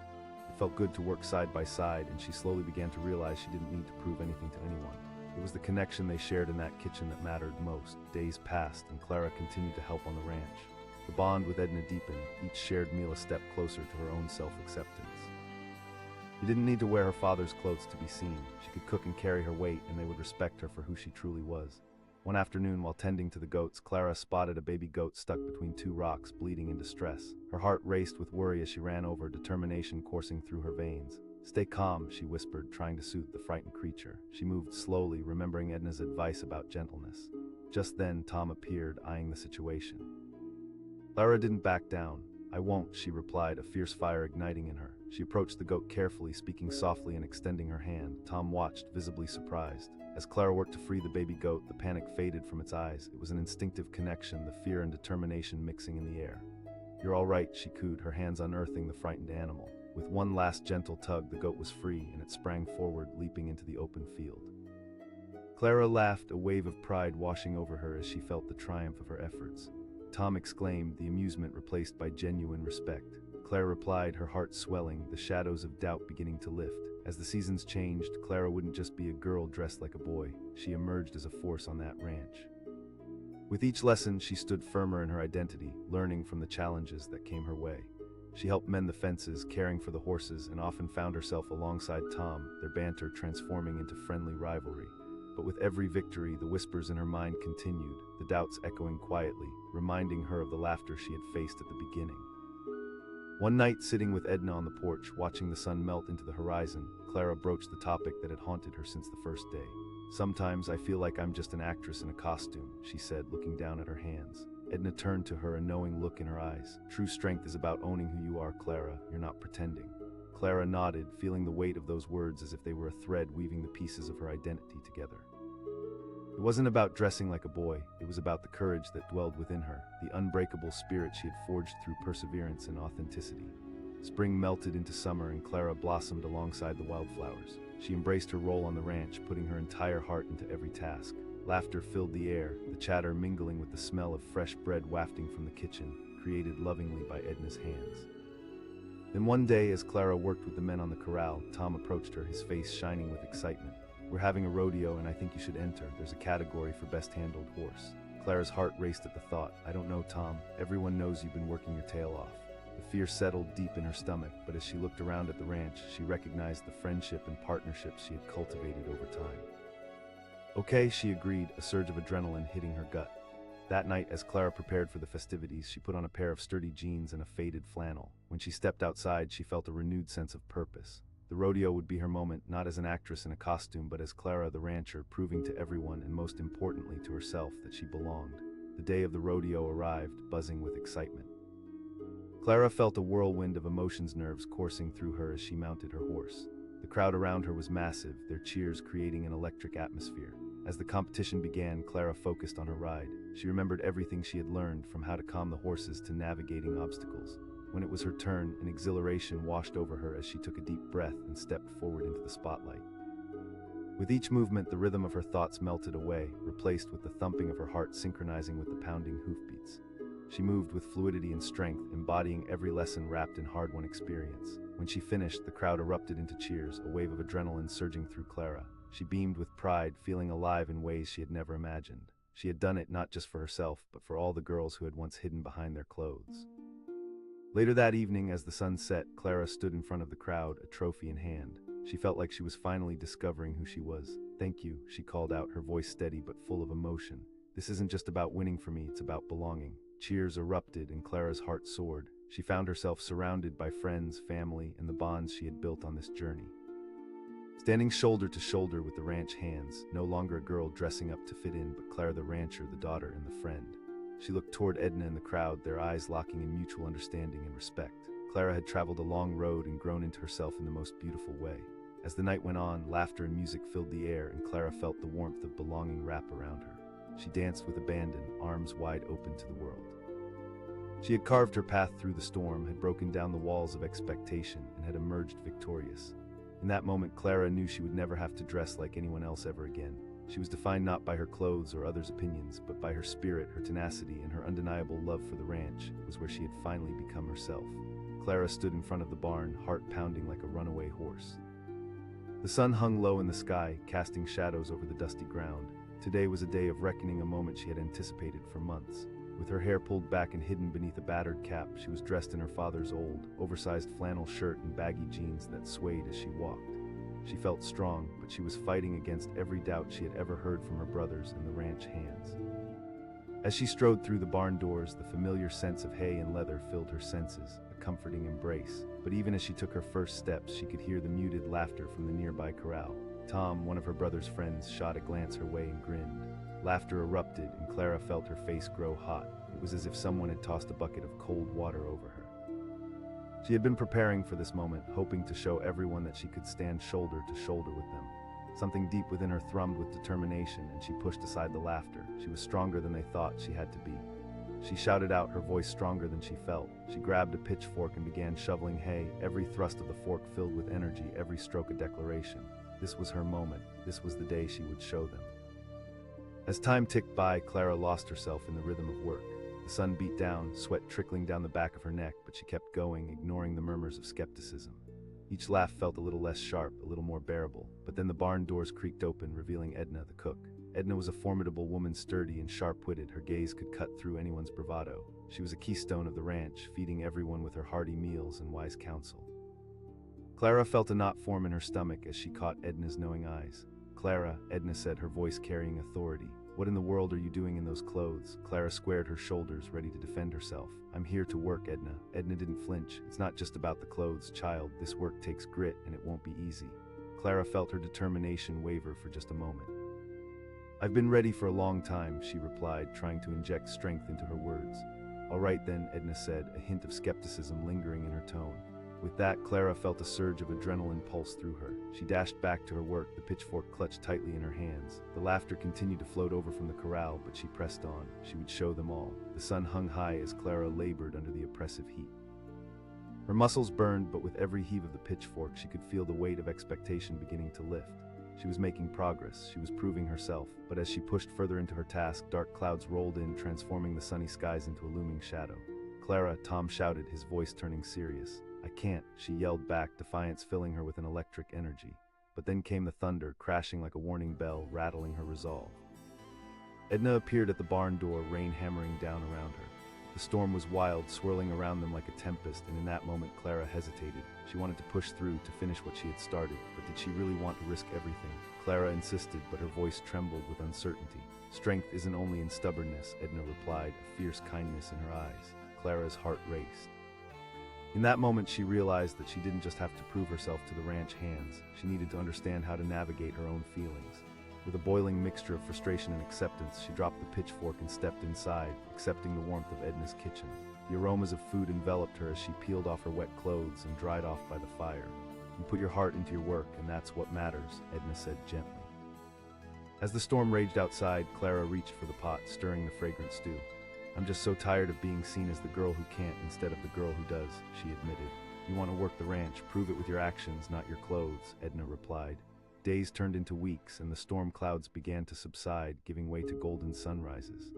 It felt good to work side by side, and she slowly began to realize she didn't need to prove anything to anyone. It was the connection they shared in that kitchen that mattered most. Days passed, and Clara continued to help on the ranch. The bond with Edna deepened, each shared meal a step closer to her own self-acceptance. She didn't need to wear her father's clothes to be seen. She could cook and carry her weight, and they would respect her for who she truly was. One afternoon, while tending to the goats, Clara spotted a baby goat stuck between two rocks, bleeding in distress. Her heart raced with worry as she ran over, determination coursing through her veins. "Stay calm," she whispered, trying to soothe the frightened creature. She moved slowly, remembering Edna's advice about gentleness. Just then, Tom appeared, eyeing the situation. Clara didn't back down. "I won't," she replied, a fierce fire igniting in her. She approached the goat carefully, speaking softly and extending her hand. Tom watched, visibly surprised. As Clara worked to free the baby goat, the panic faded from its eyes. It was an instinctive connection, the fear and determination mixing in the air. "You're all right," she cooed, her hands unearthing the frightened animal. With one last gentle tug, the goat was free, and it sprang forward, leaping into the open field. Clara laughed, a wave of pride washing over her as she felt the triumph of her efforts. Tom exclaimed, the amusement replaced by genuine respect. Clara replied, her heart swelling, the shadows of doubt beginning to lift. As the seasons changed, Clara wouldn't just be a girl dressed like a boy. She emerged as a force on that ranch. With each lesson, she stood firmer in her identity, learning from the challenges that came her way. She helped mend the fences, caring for the horses, and often found herself alongside Tom, their banter transforming into friendly rivalry. But with every victory, the whispers in her mind continued, the doubts echoing quietly, reminding her of the laughter she had faced at the beginning. One night, sitting with Edna on the porch, watching the sun melt into the horizon, Clara broached the topic that had haunted her since the first day. "Sometimes I feel like I'm just an actress in a costume," she said, looking down at her hands. Edna turned to her, a knowing look in her eyes. "True strength is about owning who you are, Clara. You're not pretending." Clara nodded, feeling the weight of those words as if they were a thread weaving the pieces of her identity together. It wasn't about dressing like a boy. It was about the courage that dwelled within her, the unbreakable spirit she had forged through perseverance and authenticity. Spring melted into summer, and Clara blossomed alongside the wildflowers. She embraced her role on the ranch, putting her entire heart into every task. Laughter filled the air, the chatter mingling with the smell of fresh bread wafting from the kitchen, created lovingly by Edna's hands. Then one day, as Clara worked with the men on the corral, Tom approached her, his face shining with excitement. "We're having a rodeo and I think you should enter. There's a category for best handled horse." Clara's heart raced at the thought. "I don't know, Tom. Everyone knows you've been working your tail off." The fear settled deep in her stomach, but as she looked around at the ranch, she recognized the friendship and partnership she had cultivated over time. "Okay," she agreed, a surge of adrenaline hitting her gut. That night, as Clara prepared for the festivities, she put on a pair of sturdy jeans and a faded flannel. When she stepped outside, she felt a renewed sense of purpose. The rodeo would be her moment, not as an actress in a costume, but as Clara the rancher, proving to everyone, and most importantly to herself, that she belonged. The day of the rodeo arrived, buzzing with excitement. Clara felt a whirlwind of emotions, nerves coursing through her as she mounted her horse. The crowd around her was massive, their cheers creating an electric atmosphere. As the competition began, Clara focused on her ride. She remembered everything she had learned, from how to calm the horses to navigating obstacles. When it was her turn, an exhilaration washed over her as she took a deep breath and stepped forward into the spotlight. With each movement, the rhythm of her thoughts melted away, replaced with the thumping of her heart synchronizing with the pounding hoofbeats. She moved with fluidity and strength, embodying every lesson wrapped in hard-won experience. When she finished, the crowd erupted into cheers, a wave of adrenaline surging through Clara. She beamed with pride, feeling alive in ways she had never imagined. She had done it not just for herself, but for all the girls who had once hidden behind their clothes. Later that evening, as the sun set, Clara stood in front of the crowd, a trophy in hand. She felt like she was finally discovering who she was. "Thank you," she called out, her voice steady but full of emotion. "This isn't just about winning for me, it's about belonging." Cheers erupted and Clara's heart soared. She found herself surrounded by friends, family, and the bonds she had built on this journey. Standing shoulder to shoulder with the ranch hands, no longer a girl dressing up to fit in, but Clara the rancher, the daughter and the friend. She looked toward Edna and the crowd, their eyes locking in mutual understanding and respect. Clara had traveled a long road and grown into herself in the most beautiful way. As the night went on, laughter and music filled the air, and Clara felt the warmth of belonging wrap around her. She danced with abandon, arms wide open to the world. She had carved her path through the storm, had broken down the walls of expectation, and had emerged victorious. In that moment, Clara knew she would never have to dress like anyone else ever again. She was defined not by her clothes or others' opinions, but by her spirit, her tenacity, and her undeniable love for the ranch. It was where she had finally become herself. Clara stood in front of the barn, heart pounding like a runaway horse. The sun hung low in the sky, casting shadows over the dusty ground. Today was a day of reckoning, a moment she had anticipated for months. With her hair pulled back and hidden beneath a battered cap, she was dressed in her father's old, oversized flannel shirt and baggy jeans that swayed as she walked. She felt strong, but she was fighting against every doubt she had ever heard from her brothers and the ranch hands. As she strode through the barn doors, the familiar sense of hay and leather filled her senses, a comforting embrace. But even as she took her first steps, she could hear the muted laughter from the nearby corral. Tom, one of her brother's friends, shot a glance her way and grinned. Laughter erupted, and Clara felt her face grow hot. It was as if someone had tossed a bucket of cold water over her. She had been preparing for this moment, hoping to show everyone that she could stand shoulder to shoulder with them. Something deep within her thrummed with determination, and she pushed aside the laughter. She was stronger than they thought she had to be. She shouted out, her voice stronger than she felt. She grabbed a pitchfork and began shoveling hay, every thrust of the fork filled with energy, every stroke a declaration. This was her moment. This was the day she would show them. As time ticked by, Clara lost herself in the rhythm of work. The sun beat down, sweat trickling down the back of her neck, but she kept going, ignoring the murmurs of skepticism. Each laugh felt a little less sharp, a little more bearable, but then the barn doors creaked open, revealing Edna, the cook. Edna was a formidable woman, sturdy and sharp-witted. Her gaze could cut through anyone's bravado. She was a keystone of the ranch, feeding everyone with her hearty meals and wise counsel. Clara felt a knot form in her stomach as she caught Edna's knowing eyes. "Clara," Edna said, her voice carrying authority. "What in the world are you doing in those clothes?" Clara squared her shoulders, ready to defend herself. "I'm here to work, Edna." Edna didn't flinch. "It's not just about the clothes, child. This work takes grit, and it won't be easy." Clara felt her determination waver for just a moment. "I've been ready for a long time," she replied, trying to inject strength into her words. "All right then," Edna said, a hint of skepticism lingering in her tone. With that, Clara felt a surge of adrenaline pulse through her. She dashed back to her work, the pitchfork clutched tightly in her hands. The laughter continued to float over from the corral, but she pressed on. She would show them all. The sun hung high as Clara labored under the oppressive heat. Her muscles burned, but with every heave of the pitchfork, she could feel the weight of expectation beginning to lift. She was making progress, she was proving herself, but as she pushed further into her task, dark clouds rolled in, transforming the sunny skies into a looming shadow. "Clara," Tom shouted, his voice turning serious. "I can't," she yelled back, defiance filling her with an electric energy. But then came the thunder, crashing like a warning bell, rattling her resolve. Edna appeared at the barn door, rain hammering down around her. The storm was wild, swirling around them like a tempest, and in that moment Clara hesitated. She wanted to push through, to finish what she had started, but did she really want to risk everything? Clara insisted, but her voice trembled with uncertainty. "Strength isn't only in stubbornness," Edna replied, a fierce kindness in her eyes. Clara's heart raced. In that moment she realized that she didn't just have to prove herself to the ranch hands, she needed to understand how to navigate her own feelings. With a boiling mixture of frustration and acceptance, she dropped the pitchfork and stepped inside, accepting the warmth of Edna's kitchen. The aromas of food enveloped her as she peeled off her wet clothes and dried off by the fire. "You put your heart into your work, and that's what matters," Edna said gently. As the storm raged outside, Clara reached for the pot, stirring the fragrant stew. "I'm just so tired of being seen as the girl who can't instead of the girl who does," she admitted. "You want to work the ranch, prove it with your actions, not your clothes," Edna replied. Days turned into weeks, and the storm clouds began to subside, giving way to golden sunrises.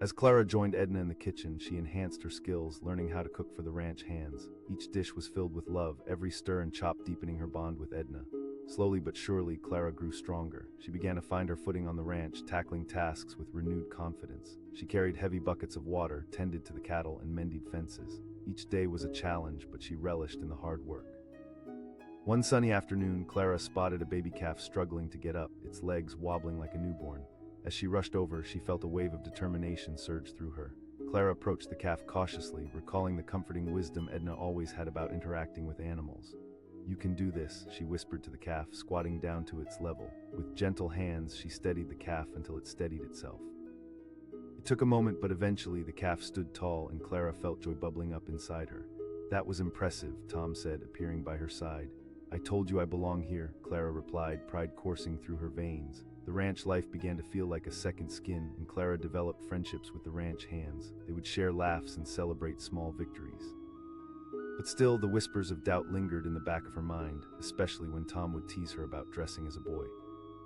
As Clara joined Edna in the kitchen, she enhanced her skills, learning how to cook for the ranch hands. Each dish was filled with love, every stir and chop deepening her bond with Edna. Slowly but surely, Clara grew stronger. She began to find her footing on the ranch, tackling tasks with renewed confidence. She carried heavy buckets of water, tended to the cattle, and mended fences. Each day was a challenge, but she relished in the hard work. One sunny afternoon, Clara spotted a baby calf struggling to get up, its legs wobbling like a newborn. As she rushed over, she felt a wave of determination surge through her. Clara approached the calf cautiously, recalling the comforting wisdom Edna always had about interacting with animals. "You can do this," she whispered to the calf, squatting down to its level. With gentle hands, she steadied the calf until it steadied itself. It took a moment, but eventually the calf stood tall, and Clara felt joy bubbling up inside her. "That was impressive," Tom said, appearing by her side. "I told you I belong here," Clara replied, pride coursing through her veins. The ranch life began to feel like a second skin, and Clara developed friendships with the ranch hands. They would share laughs and celebrate small victories. But still, the whispers of doubt lingered in the back of her mind, especially when Tom would tease her about dressing as a boy.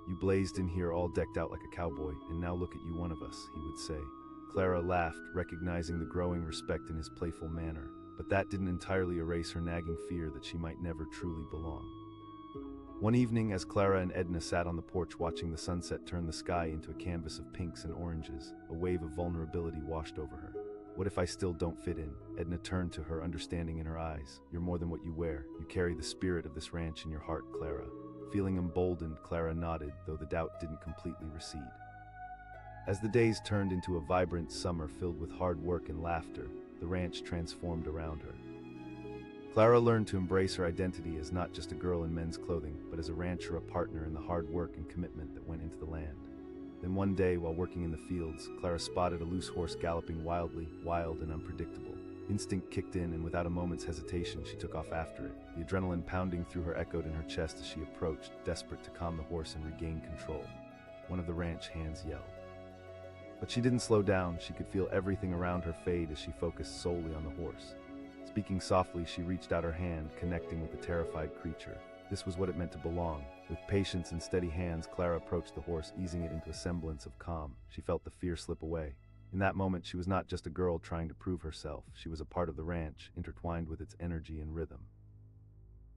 "You blazed in here all decked out like a cowboy, and now look at you, one of us," he would say. Clara laughed, recognizing the growing respect in his playful manner. But that didn't entirely erase her nagging fear that she might never truly belong. One evening, as Clara and Edna sat on the porch watching the sunset turn the sky into a canvas of pinks and oranges, a wave of vulnerability washed over her. "What if I still don't fit in?" Edna turned to her, understanding in her eyes. "You're more than what you wear. You carry the spirit of this ranch in your heart, Clara." Feeling emboldened, Clara nodded, though the doubt didn't completely recede. As the days turned into a vibrant summer filled with hard work and laughter, the ranch transformed around her. Clara learned to embrace her identity as not just a girl in men's clothing, but as a rancher, a partner in the hard work and commitment that went into the land. Then one day, while working in the fields, Clara spotted a loose horse galloping wildly, wild and unpredictable. Instinct kicked in, and without a moment's hesitation, she took off after it. The adrenaline pounding through her echoed in her chest as she approached, desperate to calm the horse and regain control. One of the ranch hands yelled. But she didn't slow down. She could feel everything around her fade as she focused solely on the horse. Speaking softly, she reached out her hand, connecting with the terrified creature. This was what it meant to belong. With patience and steady hands, Clara approached the horse, easing it into a semblance of calm. She felt the fear slip away. In that moment, she was not just a girl trying to prove herself. She was a part of the ranch, intertwined with its energy and rhythm.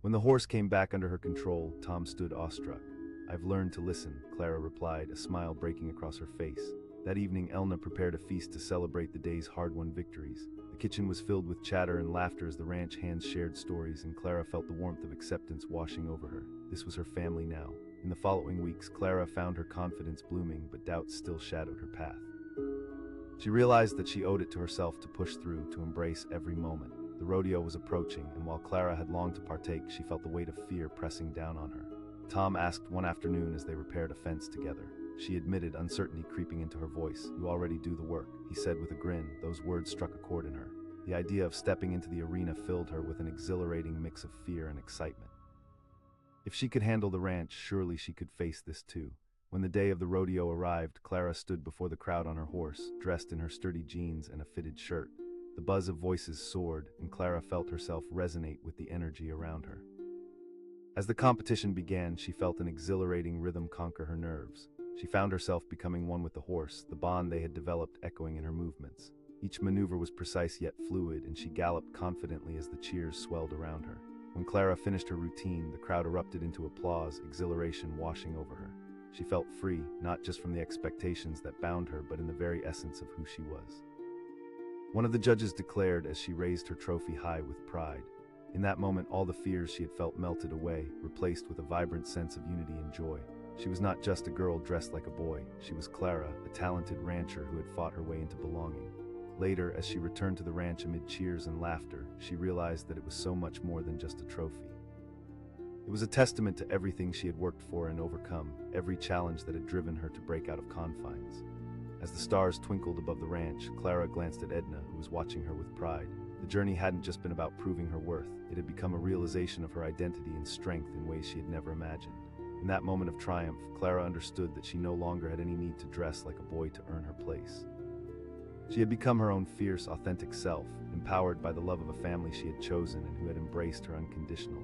When the horse came back under her control, Tom stood awestruck. "I've learned to listen," Clara replied, a smile breaking across her face. That evening, Elna prepared a feast to celebrate the day's hard-won victories. The kitchen was filled with chatter and laughter as the ranch hands shared stories, and Clara felt the warmth of acceptance washing over her. This was her family now. In the following weeks, Clara found her confidence blooming, but doubts still shadowed her path. She realized that she owed it to herself to push through, to embrace every moment. The rodeo was approaching, and while Clara had longed to partake, she felt the weight of fear pressing down on her. Tom asked one afternoon as they repaired a fence together. She admitted, uncertainty creeping into her voice. "You already do the work," he said with a grin. Those words struck a chord in her. The idea of stepping into the arena filled her with an exhilarating mix of fear and excitement. If she could handle the ranch, surely she could face this too. When the day of the rodeo arrived, Clara stood before the crowd on her horse, dressed in her sturdy jeans and a fitted shirt. The buzz of voices soared, and Clara felt herself resonate with the energy around her. As the competition began, she felt an exhilarating rhythm conquer her nerves. She found herself becoming one with the horse, the bond they had developed echoing in her movements. Each maneuver was precise yet fluid, and she galloped confidently as the cheers swelled around her. When Clara finished her routine, the crowd erupted into applause, exhilaration washing over her. She felt free, not just from the expectations that bound her, but in the very essence of who she was. One of the judges declared as she raised her trophy high with pride. In that moment, all the fears she had felt melted away, replaced with a vibrant sense of unity and joy. She was not just a girl dressed like a boy. She was Clara, a talented rancher who had fought her way into belonging. Later, as she returned to the ranch amid cheers and laughter, she realized that it was so much more than just a trophy. It was a testament to everything she had worked for and overcome, every challenge that had driven her to break out of confines. As the stars twinkled above the ranch, Clara glanced at Edna, who was watching her with pride. The journey hadn't just been about proving her worth, it had become a realization of her identity and strength in ways she had never imagined. In that moment of triumph, Clara understood that she no longer had any need to dress like a boy to earn her place. She had become her own fierce, authentic self, empowered by the love of a family she had chosen and who had embraced her unconditionally.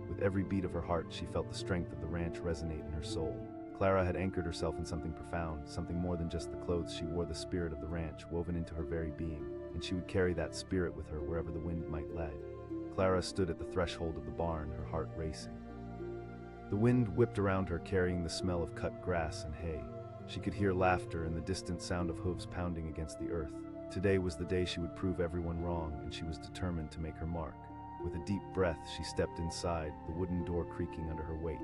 With every beat of her heart, she felt the strength of the ranch resonate in her soul. Clara had anchored herself in something profound, something more than just the clothes she wore, the spirit of the ranch woven into her very being, and she would carry that spirit with her wherever the wind might lead. Clara stood at the threshold of the barn, her heart racing. The wind whipped around her, carrying the smell of cut grass and hay. She could hear laughter and the distant sound of hooves pounding against the earth. Today was the day she would prove everyone wrong, and she was determined to make her mark. With a deep breath, she stepped inside, the wooden door creaking under her weight.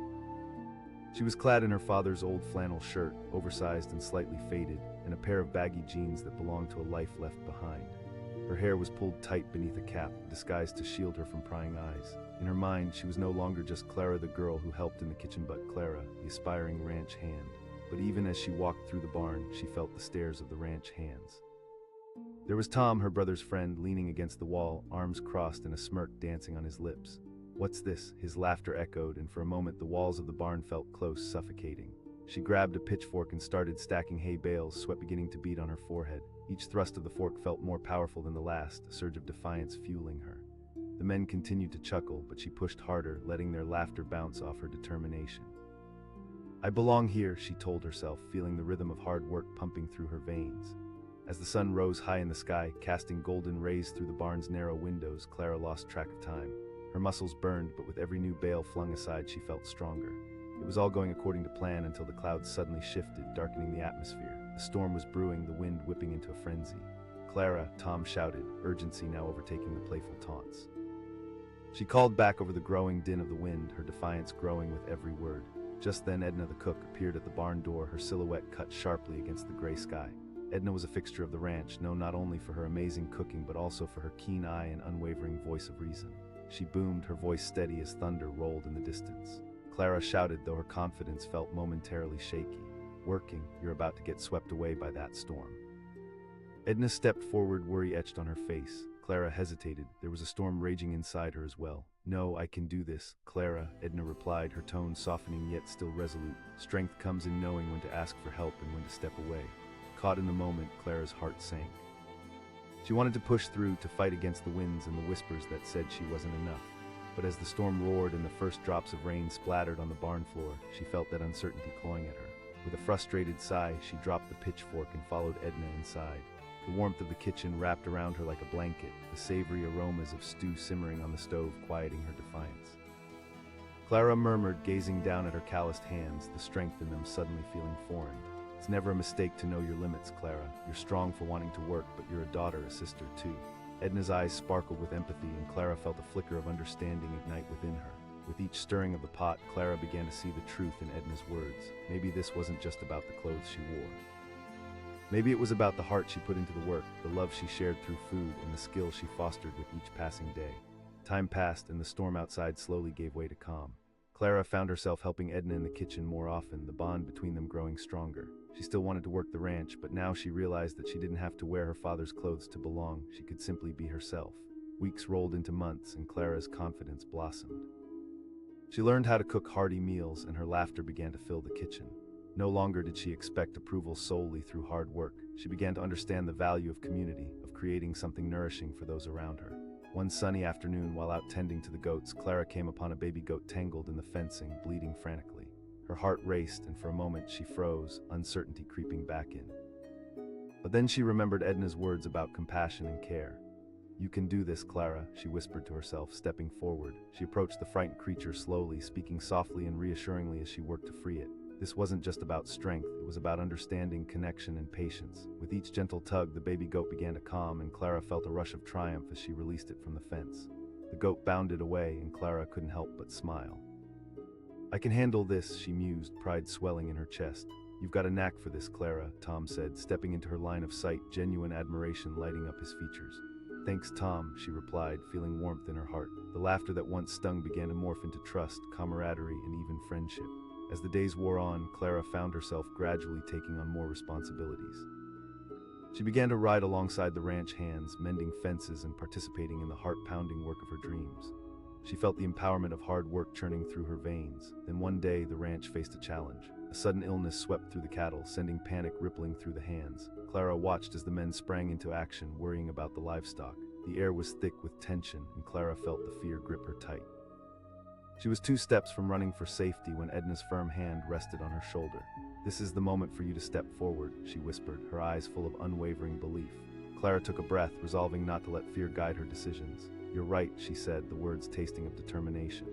She was clad in her father's old flannel shirt, oversized and slightly faded, and a pair of baggy jeans that belonged to a life left behind. Her hair was pulled tight beneath a cap, disguised to shield her from prying eyes. In her mind, she was no longer just Clara, the girl who helped in the kitchen, but Clara, the aspiring ranch hand. But even as she walked through the barn, she felt the stares of the ranch hands. There was Tom, her brother's friend, leaning against the wall, arms crossed and a smirk dancing on his lips. "What's this?" His laughter echoed, and for a moment the walls of the barn felt close, suffocating. She grabbed a pitchfork and started stacking hay bales, sweat beginning to bead on her forehead. Each thrust of the fork felt more powerful than the last, a surge of defiance fueling her. The men continued to chuckle, but she pushed harder, letting their laughter bounce off her determination. "I belong here," she told herself, feeling the rhythm of hard work pumping through her veins. As the sun rose high in the sky, casting golden rays through the barn's narrow windows, Clara lost track of time. Her muscles burned, but with every new bale flung aside, she felt stronger. It was all going according to plan until the clouds suddenly shifted, darkening the atmosphere. The storm was brewing, the wind whipping into a frenzy. "Clara," Tom shouted, urgency now overtaking the playful taunts. She called back over the growing din of the wind, her defiance growing with every word. Just then Edna the cook appeared at the barn door, her silhouette cut sharply against the gray sky. Edna was a fixture of the ranch, known not only for her amazing cooking but also for her keen eye and unwavering voice of reason. She boomed, her voice steady as thunder rolled in the distance. Clara shouted, though her confidence felt momentarily shaky. "Working, you're about to get swept away by that storm." Edna stepped forward, worry etched on her face. Clara hesitated. There was a storm raging inside her as well. "No, I can do this, Clara," Edna replied, her tone softening yet still resolute. Strength comes in knowing when to ask for help and when to step away. Caught in the moment, Clara's heart sank. She wanted to push through, to fight against the winds and the whispers that said she wasn't enough. But as the storm roared and the first drops of rain splattered on the barn floor, she felt that uncertainty clawing at her. With a frustrated sigh, she dropped the pitchfork and followed Edna inside. The warmth of the kitchen wrapped around her like a blanket, the savory aromas of stew simmering on the stove quieting her defiance. Clara murmured, gazing down at her calloused hands, the strength in them suddenly feeling foreign. "It's never a mistake to know your limits, Clara. You're strong for wanting to work, but you're a daughter, a sister, too." Edna's eyes sparkled with empathy, and Clara felt a flicker of understanding ignite within her. With each stirring of the pot, Clara began to see the truth in Edna's words. Maybe this wasn't just about the clothes she wore. Maybe it was about the heart she put into the work, the love she shared through food, and the skill she fostered with each passing day. Time passed, and the storm outside slowly gave way to calm. Clara found herself helping Edna in the kitchen more often, the bond between them growing stronger. She still wanted to work the ranch, but now she realized that she didn't have to wear her father's clothes to belong. She could simply be herself. Weeks rolled into months, and Clara's confidence blossomed. She learned how to cook hearty meals, and her laughter began to fill the kitchen. No longer did she expect approval solely through hard work. She began to understand the value of community, of creating something nourishing for those around her. One sunny afternoon, while out tending to the goats, Clara came upon a baby goat tangled in the fencing, bleeding frantically. Her heart raced, and for a moment she froze, uncertainty creeping back in. But then she remembered Edna's words about compassion and care. "You can do this, Clara," she whispered to herself, stepping forward. She approached the frightened creature slowly, speaking softly and reassuringly as she worked to free it. This wasn't just about strength, it was about understanding, connection, and patience. With each gentle tug, the baby goat began to calm, and Clara felt a rush of triumph as she released it from the fence. The goat bounded away, and Clara couldn't help but smile. "I can handle this," she mused, pride swelling in her chest. "You've got a knack for this, Clara," Tom said, stepping into her line of sight, genuine admiration lighting up his features. "Thanks, Tom," she replied, feeling warmth in her heart. The laughter that once stung began to morph into trust, camaraderie, and even friendship. As the days wore on, Clara found herself gradually taking on more responsibilities. She began to ride alongside the ranch hands, mending fences and participating in the heart-pounding work of her dreams. She felt the empowerment of hard work churning through her veins. Then one day, the ranch faced a challenge. A sudden illness swept through the cattle, sending panic rippling through the hands. Clara watched as the men sprang into action, worrying about the livestock. The air was thick with tension, and Clara felt the fear grip her tight. She was 2 steps from running for safety when Edna's firm hand rested on her shoulder. "This is the moment for you to step forward," she whispered, her eyes full of unwavering belief. Clara took a breath, resolving not to let fear guide her decisions. "You're right," she said, the words tasting of determination.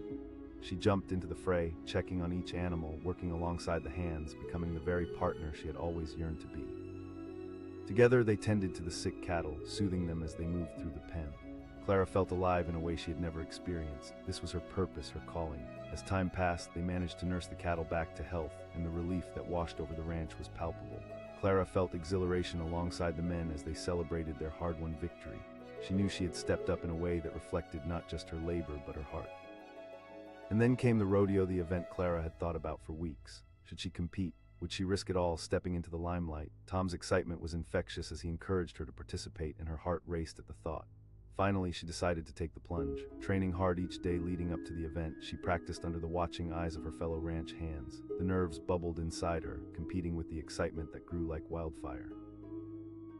She jumped into the fray, checking on each animal, working alongside the hands, becoming the very partner she had always yearned to be. Together they tended to the sick cattle, soothing them as they moved through the pen. Clara felt alive in a way she had never experienced. This was her purpose, her calling. As time passed, they managed to nurse the cattle back to health, and the relief that washed over the ranch was palpable. Clara felt exhilaration alongside the men as they celebrated their hard-won victory. She knew she had stepped up in a way that reflected not just her labor, but her heart. And then came the rodeo, the event Clara had thought about for weeks. Should she compete? Would she risk it all, stepping into the limelight? Tom's excitement was infectious as he encouraged her to participate, and her heart raced at the thought. Finally, she decided to take the plunge. Training hard each day leading up to the event, she practiced under the watching eyes of her fellow ranch hands. The nerves bubbled inside her, competing with the excitement that grew like wildfire.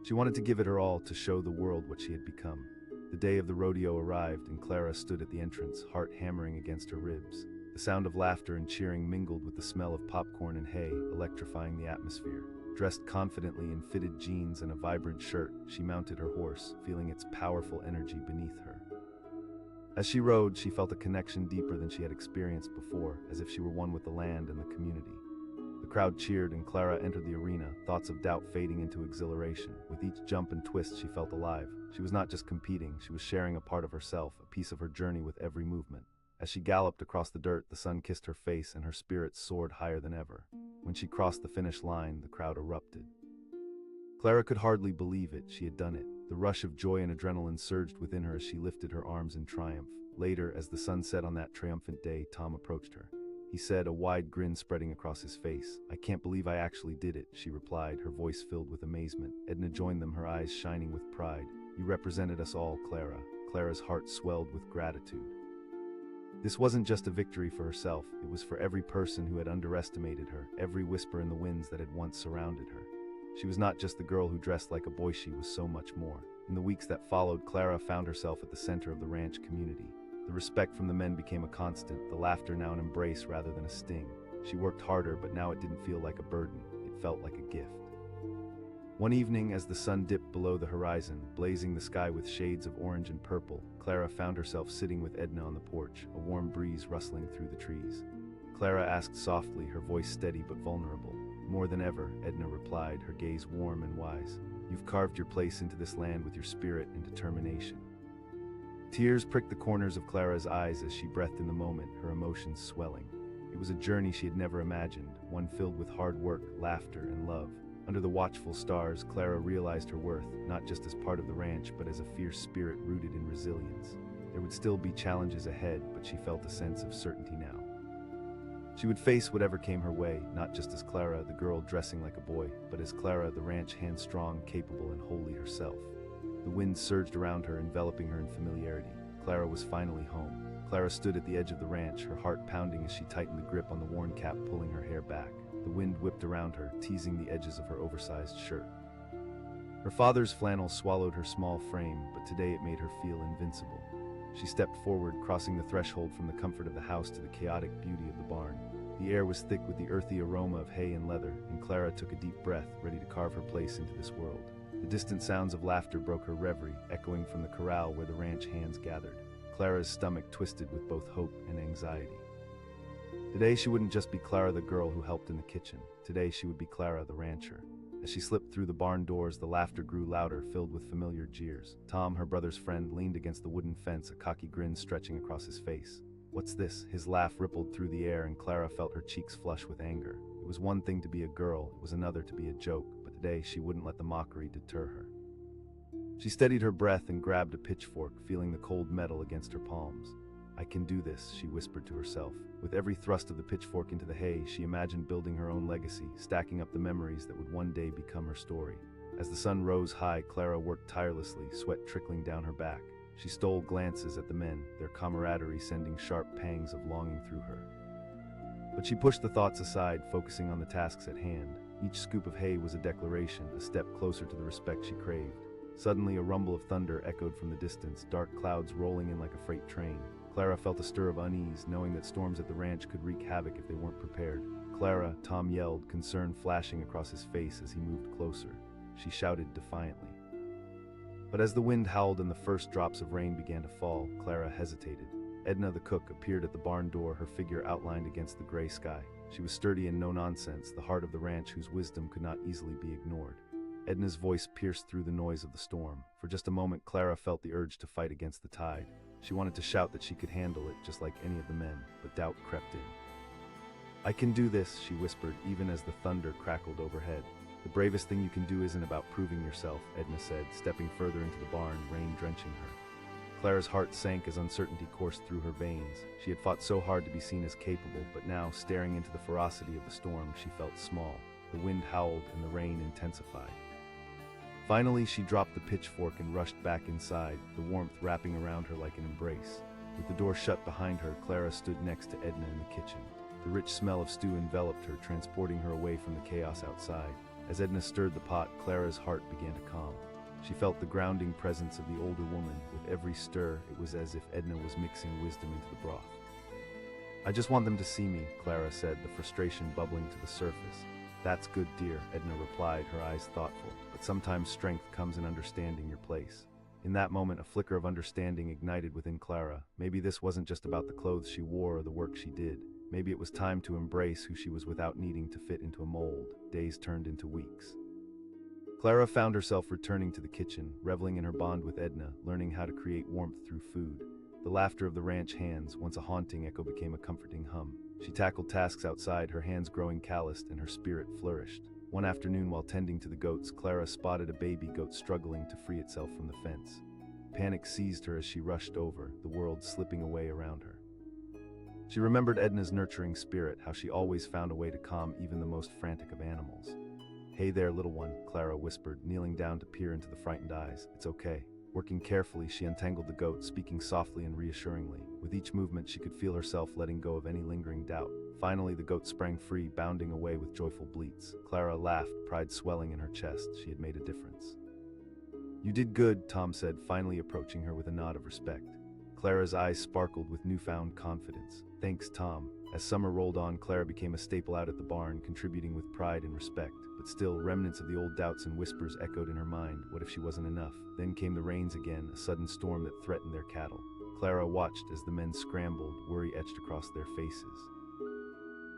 She wanted to give it her all, to show the world what she had become. The day of the rodeo arrived, and Clara stood at the entrance, heart hammering against her ribs. The sound of laughter and cheering mingled with the smell of popcorn and hay, electrifying the atmosphere. Dressed confidently in fitted jeans and a vibrant shirt, she mounted her horse, feeling its powerful energy beneath her. As she rode, she felt a connection deeper than she had experienced before, as if she were one with the land and the community. The crowd cheered, and Clara entered the arena, thoughts of doubt fading into exhilaration. With each jump and twist, she felt alive. She was not just competing, she was sharing a part of herself, a piece of her journey with every movement. As she galloped across the dirt, the sun kissed her face and her spirits soared higher than ever. When she crossed the finish line, the crowd erupted. Clara could hardly believe it. She had done it. The rush of joy and adrenaline surged within her as she lifted her arms in triumph. Later, as the sun set on that triumphant day, Tom approached her. He said, a wide grin spreading across his face. "I can't believe I actually did it," she replied, her voice filled with amazement. Edna joined them, her eyes shining with pride. "You represented us all, Clara." Clara's heart swelled with gratitude. This wasn't just a victory for herself, it was for every person who had underestimated her, every whisper in the winds that had once surrounded her. She was not just the girl who dressed like a boy, she was so much more. In the weeks that followed, Clara found herself at the center of the ranch community. The respect from the men became a constant, the laughter now an embrace rather than a sting. She worked harder, but now it didn't feel like a burden, it felt like a gift. One evening, as the sun dipped below the horizon, blazing the sky with shades of orange and purple, Clara found herself sitting with Edna on the porch, a warm breeze rustling through the trees. Clara asked softly, her voice steady but vulnerable. "More than ever," Edna replied, her gaze warm and wise. "You've carved your place into this land with your spirit and determination." Tears pricked the corners of Clara's eyes as she breathed in the moment, her emotions swelling. It was a journey she had never imagined, one filled with hard work, laughter, and love. Under the watchful stars, Clara realized her worth, not just as part of the ranch, but as a fierce spirit rooted in resilience. There would still be challenges ahead, but she felt a sense of certainty now. She would face whatever came her way, not just as Clara, the girl dressing like a boy, but as Clara, the ranch hand strong, capable, and wholly herself. The wind surged around her, enveloping her in familiarity. Clara was finally home. Clara stood at the edge of the ranch, her heart pounding as she tightened the grip on the worn cap, pulling her hair back. The wind whipped around her, teasing the edges of her oversized shirt. Her father's flannel swallowed her small frame, but today it made her feel invincible. She stepped forward, crossing the threshold from the comfort of the house to the chaotic beauty of the barn. The air was thick with the earthy aroma of hay and leather, and Clara took a deep breath, ready to carve her place into this world. The distant sounds of laughter broke her reverie, echoing from the corral where the ranch hands gathered. Clara's stomach twisted with both hope and anxiety. Today she wouldn't just be Clara the girl who helped in the kitchen. Today she would be Clara the rancher. As she slipped through the barn doors, the laughter grew louder, filled with familiar jeers. Tom, her brother's friend, leaned against the wooden fence, a cocky grin stretching across his face. "What's this?" His laugh rippled through the air, and Clara felt her cheeks flush with anger. It was one thing to be a girl, it was another to be a joke, but today she wouldn't let the mockery deter her. She steadied her breath and grabbed a pitchfork, feeling the cold metal against her palms. "I can do this," she whispered to herself. With every thrust of the pitchfork into the hay, she imagined building her own legacy, stacking up the memories that would one day become her story. As the sun rose high, Clara worked tirelessly, sweat trickling down her back. She stole glances at the men, their camaraderie sending sharp pangs of longing through her. But she pushed the thoughts aside, focusing on the tasks at hand. Each scoop of hay was a declaration, a step closer to the respect she craved. Suddenly, a rumble of thunder echoed from the distance, dark clouds rolling in like a freight train. Clara felt a stir of unease, knowing that storms at the ranch could wreak havoc if they weren't prepared. "Clara," Tom yelled, concern flashing across his face as he moved closer. She shouted defiantly. But as the wind howled and the first drops of rain began to fall, Clara hesitated. Edna, the cook, appeared at the barn door, her figure outlined against the gray sky. She was sturdy and no-nonsense, the heart of the ranch whose wisdom could not easily be ignored. Edna's voice pierced through the noise of the storm. For just a moment, Clara felt the urge to fight against the tide. She wanted to shout that she could handle it, just like any of the men, but doubt crept in. "I can do this," she whispered, even as the thunder crackled overhead. "The bravest thing you can do isn't about proving yourself," Edna said, stepping further into the barn, rain drenching her. Clara's heart sank as uncertainty coursed through her veins. She had fought so hard to be seen as capable, but now, staring into the ferocity of the storm, she felt small. The wind howled and the rain intensified. Finally, she dropped the pitchfork and rushed back inside, the warmth wrapping around her like an embrace. With the door shut behind her, Clara stood next to Edna in the kitchen. The rich smell of stew enveloped her, transporting her away from the chaos outside. As Edna stirred the pot, Clara's heart began to calm. She felt the grounding presence of the older woman. With every stir, it was as if Edna was mixing wisdom into the broth. "I just want them to see me," Clara said, the frustration bubbling to the surface. "That's good, dear," Edna replied, her eyes thoughtful. "But sometimes strength comes in understanding your place." In that moment, a flicker of understanding ignited within Clara. Maybe this wasn't just about the clothes she wore or the work she did. Maybe it was time to embrace who she was without needing to fit into a mold. Days turned into weeks. Clara found herself returning to the kitchen, reveling in her bond with Edna, learning how to create warmth through food. The laughter of the ranch hands, once a haunting echo, became a comforting hum. She tackled tasks outside, her hands growing calloused and her spirit flourished. One afternoon, while tending to the goats, Clara spotted a baby goat struggling to free itself from the fence. Panic seized her as she rushed over, the world slipping away around her. She remembered Edna's nurturing spirit, how she always found a way to calm even the most frantic of animals. "Hey there, little one," Clara whispered, kneeling down to peer into the frightened eyes. "It's okay." Working carefully, she untangled the goat, speaking softly and reassuringly. With each movement, she could feel herself letting go of any lingering doubt. Finally, the goat sprang free, bounding away with joyful bleats. Clara laughed, pride swelling in her chest. She had made a difference. "You did good," Tom said, finally approaching her with a nod of respect. Clara's eyes sparkled with newfound confidence. "Thanks, Tom." As summer rolled on, Clara became a staple out at the barn, contributing with pride and respect. But still, remnants of the old doubts and whispers echoed in her mind. What if she wasn't enough? Then came the rains again, a sudden storm that threatened their cattle. Clara watched as the men scrambled, worry etched across their faces.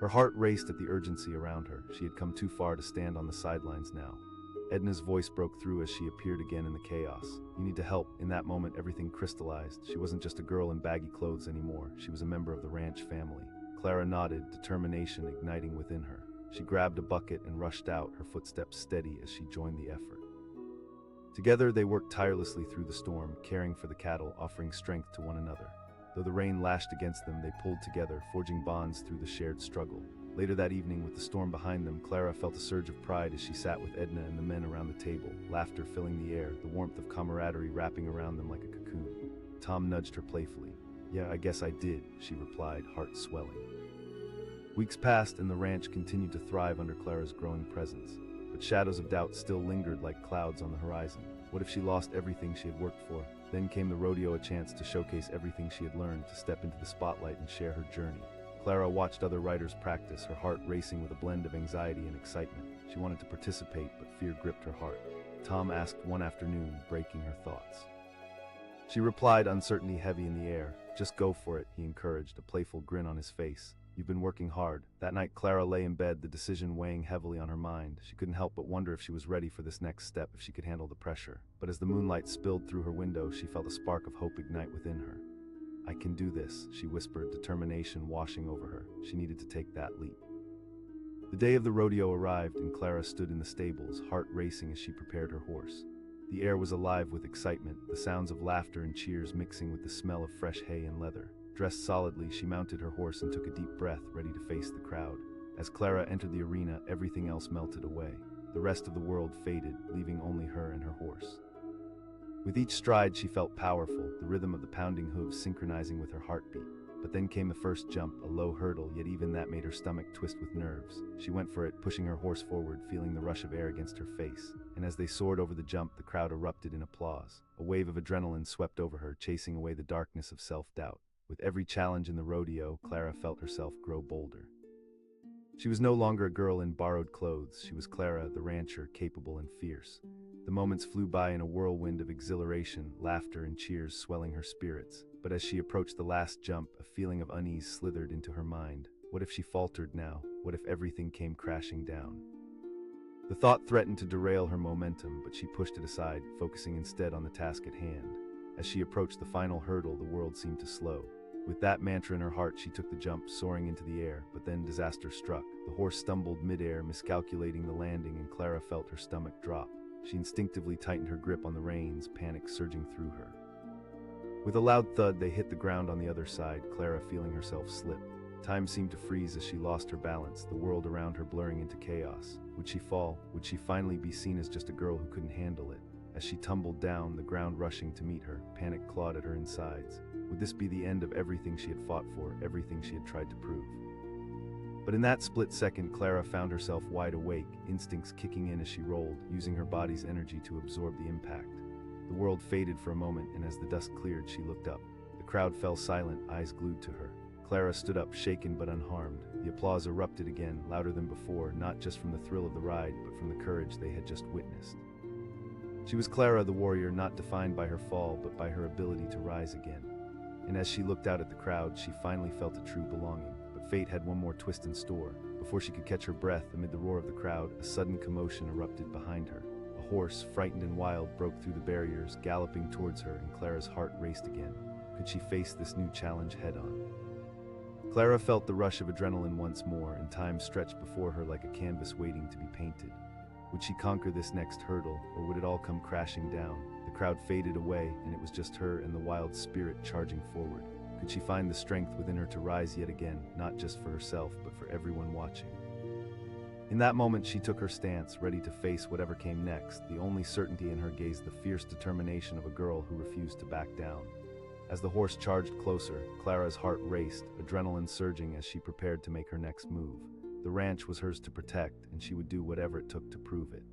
Her heart raced at the urgency around her. She had come too far to stand on the sidelines now. Edna's voice broke through as she appeared again in the chaos. "You need to help." In that moment, everything crystallized. She wasn't just a girl in baggy clothes anymore. She was a member of the ranch family. Clara nodded, determination igniting within her. She grabbed a bucket and rushed out, her footsteps steady as she joined the effort. Together, they worked tirelessly through the storm, caring for the cattle, offering strength to one another. Though the rain lashed against them, they pulled together, forging bonds through the shared struggle. Later that evening, with the storm behind them, Clara felt a surge of pride as she sat with Edna and the men around the table, laughter filling the air, the warmth of camaraderie wrapping around them like a cocoon. Tom nudged her playfully. "Yeah, I guess I did," she replied, heart swelling. Weeks passed and the ranch continued to thrive under Clara's growing presence. but shadows of doubt still lingered like clouds on the horizon. What if she lost everything she had worked for? Then came the rodeo, a chance to showcase everything she had learned, to step into the spotlight and share her journey. Clara watched other riders practice, her heart racing with a blend of anxiety and excitement. She wanted to participate, but fear gripped her heart. Tom asked one afternoon, breaking her thoughts. She replied, uncertainty heavy in the air. Just go for it, he encouraged, a playful grin on his face. You've been working hard. That night Clara lay in bed, the decision weighing heavily on her mind. She couldn't help but wonder if she was ready for this next step, if she could handle the pressure. But as the moonlight spilled through her window, she felt a spark of hope ignite within her. I can do this, she whispered, determination washing over her. She needed to take that leap. The day of the rodeo arrived, and Clara stood in the stables, heart racing as she prepared her horse. The air was alive with excitement, the sounds of laughter and cheers mixing with the smell of fresh hay and leather. Dressed solidly, she mounted her horse and took a deep breath, ready to face the crowd. As Clara entered the arena, everything else melted away. The rest of the world faded, leaving only her and her horse. With each stride, she felt powerful, the rhythm of the pounding hooves synchronizing with her heartbeat. But then came the first jump, a low hurdle, yet even that made her stomach twist with nerves. She went for it, pushing her horse forward, feeling the rush of air against her face. And as they soared over the jump, the crowd erupted in applause. A wave of adrenaline swept over her, chasing away the darkness of self-doubt. With every challenge in the rodeo, Clara felt herself grow bolder. She was no longer a girl in borrowed clothes. She was Clara, the rancher, capable and fierce. The moments flew by in a whirlwind of exhilaration, laughter and cheers swelling her spirits. But as she approached the last jump, a feeling of unease slithered into her mind. What if she faltered now? What if everything came crashing down? The thought threatened to derail her momentum, but she pushed it aside, focusing instead on the task at hand. As she approached the final hurdle, the world seemed to slow. With that mantra in her heart, she took the jump, soaring into the air, but then disaster struck. The horse stumbled midair, miscalculating the landing, and Clara felt her stomach drop. She instinctively tightened her grip on the reins, panic surging through her. With a loud thud, they hit the ground on the other side, Clara feeling herself slip. Time seemed to freeze as she lost her balance, the world around her blurring into chaos. Would she fall? Would she finally be seen as just a girl who couldn't handle it? As she tumbled down, the ground rushing to meet her, panic clawed at her insides. Would this be the end of everything she had fought for, everything she had tried to prove? But in that split second, Clara found herself wide awake, instincts kicking in as she rolled, using her body's energy to absorb the impact. The world faded for a moment, and as the dust cleared, she looked up. The crowd fell silent, eyes glued to her. Clara stood up, shaken but unharmed. The applause erupted again, louder than before, not just from the thrill of the ride, but from the courage they had just witnessed. She was Clara, the warrior, not defined by her fall, but by her ability to rise again. And as she looked out at the crowd, she finally felt a true belonging. But fate had one more twist in store. Before she could catch her breath, amid the roar of the crowd, a sudden commotion erupted behind her. A horse, frightened and wild, broke through the barriers, galloping towards her, and Clara's heart raced again. Could she face this new challenge head-on? Clara felt the rush of adrenaline once more, and time stretched before her like a canvas waiting to be painted. Would she conquer this next hurdle, or would it all come crashing down? The crowd faded away, and it was just her and the wild spirit charging forward. Could she find the strength within her to rise yet again, not just for herself, but for everyone watching? In that moment, she took her stance, ready to face whatever came next, the only certainty in her gaze the fierce determination of a girl who refused to back down. As the horse charged closer, Clara's heart raced, adrenaline surging as she prepared to make her next move. The ranch was hers to protect, and she would do whatever it took to prove it.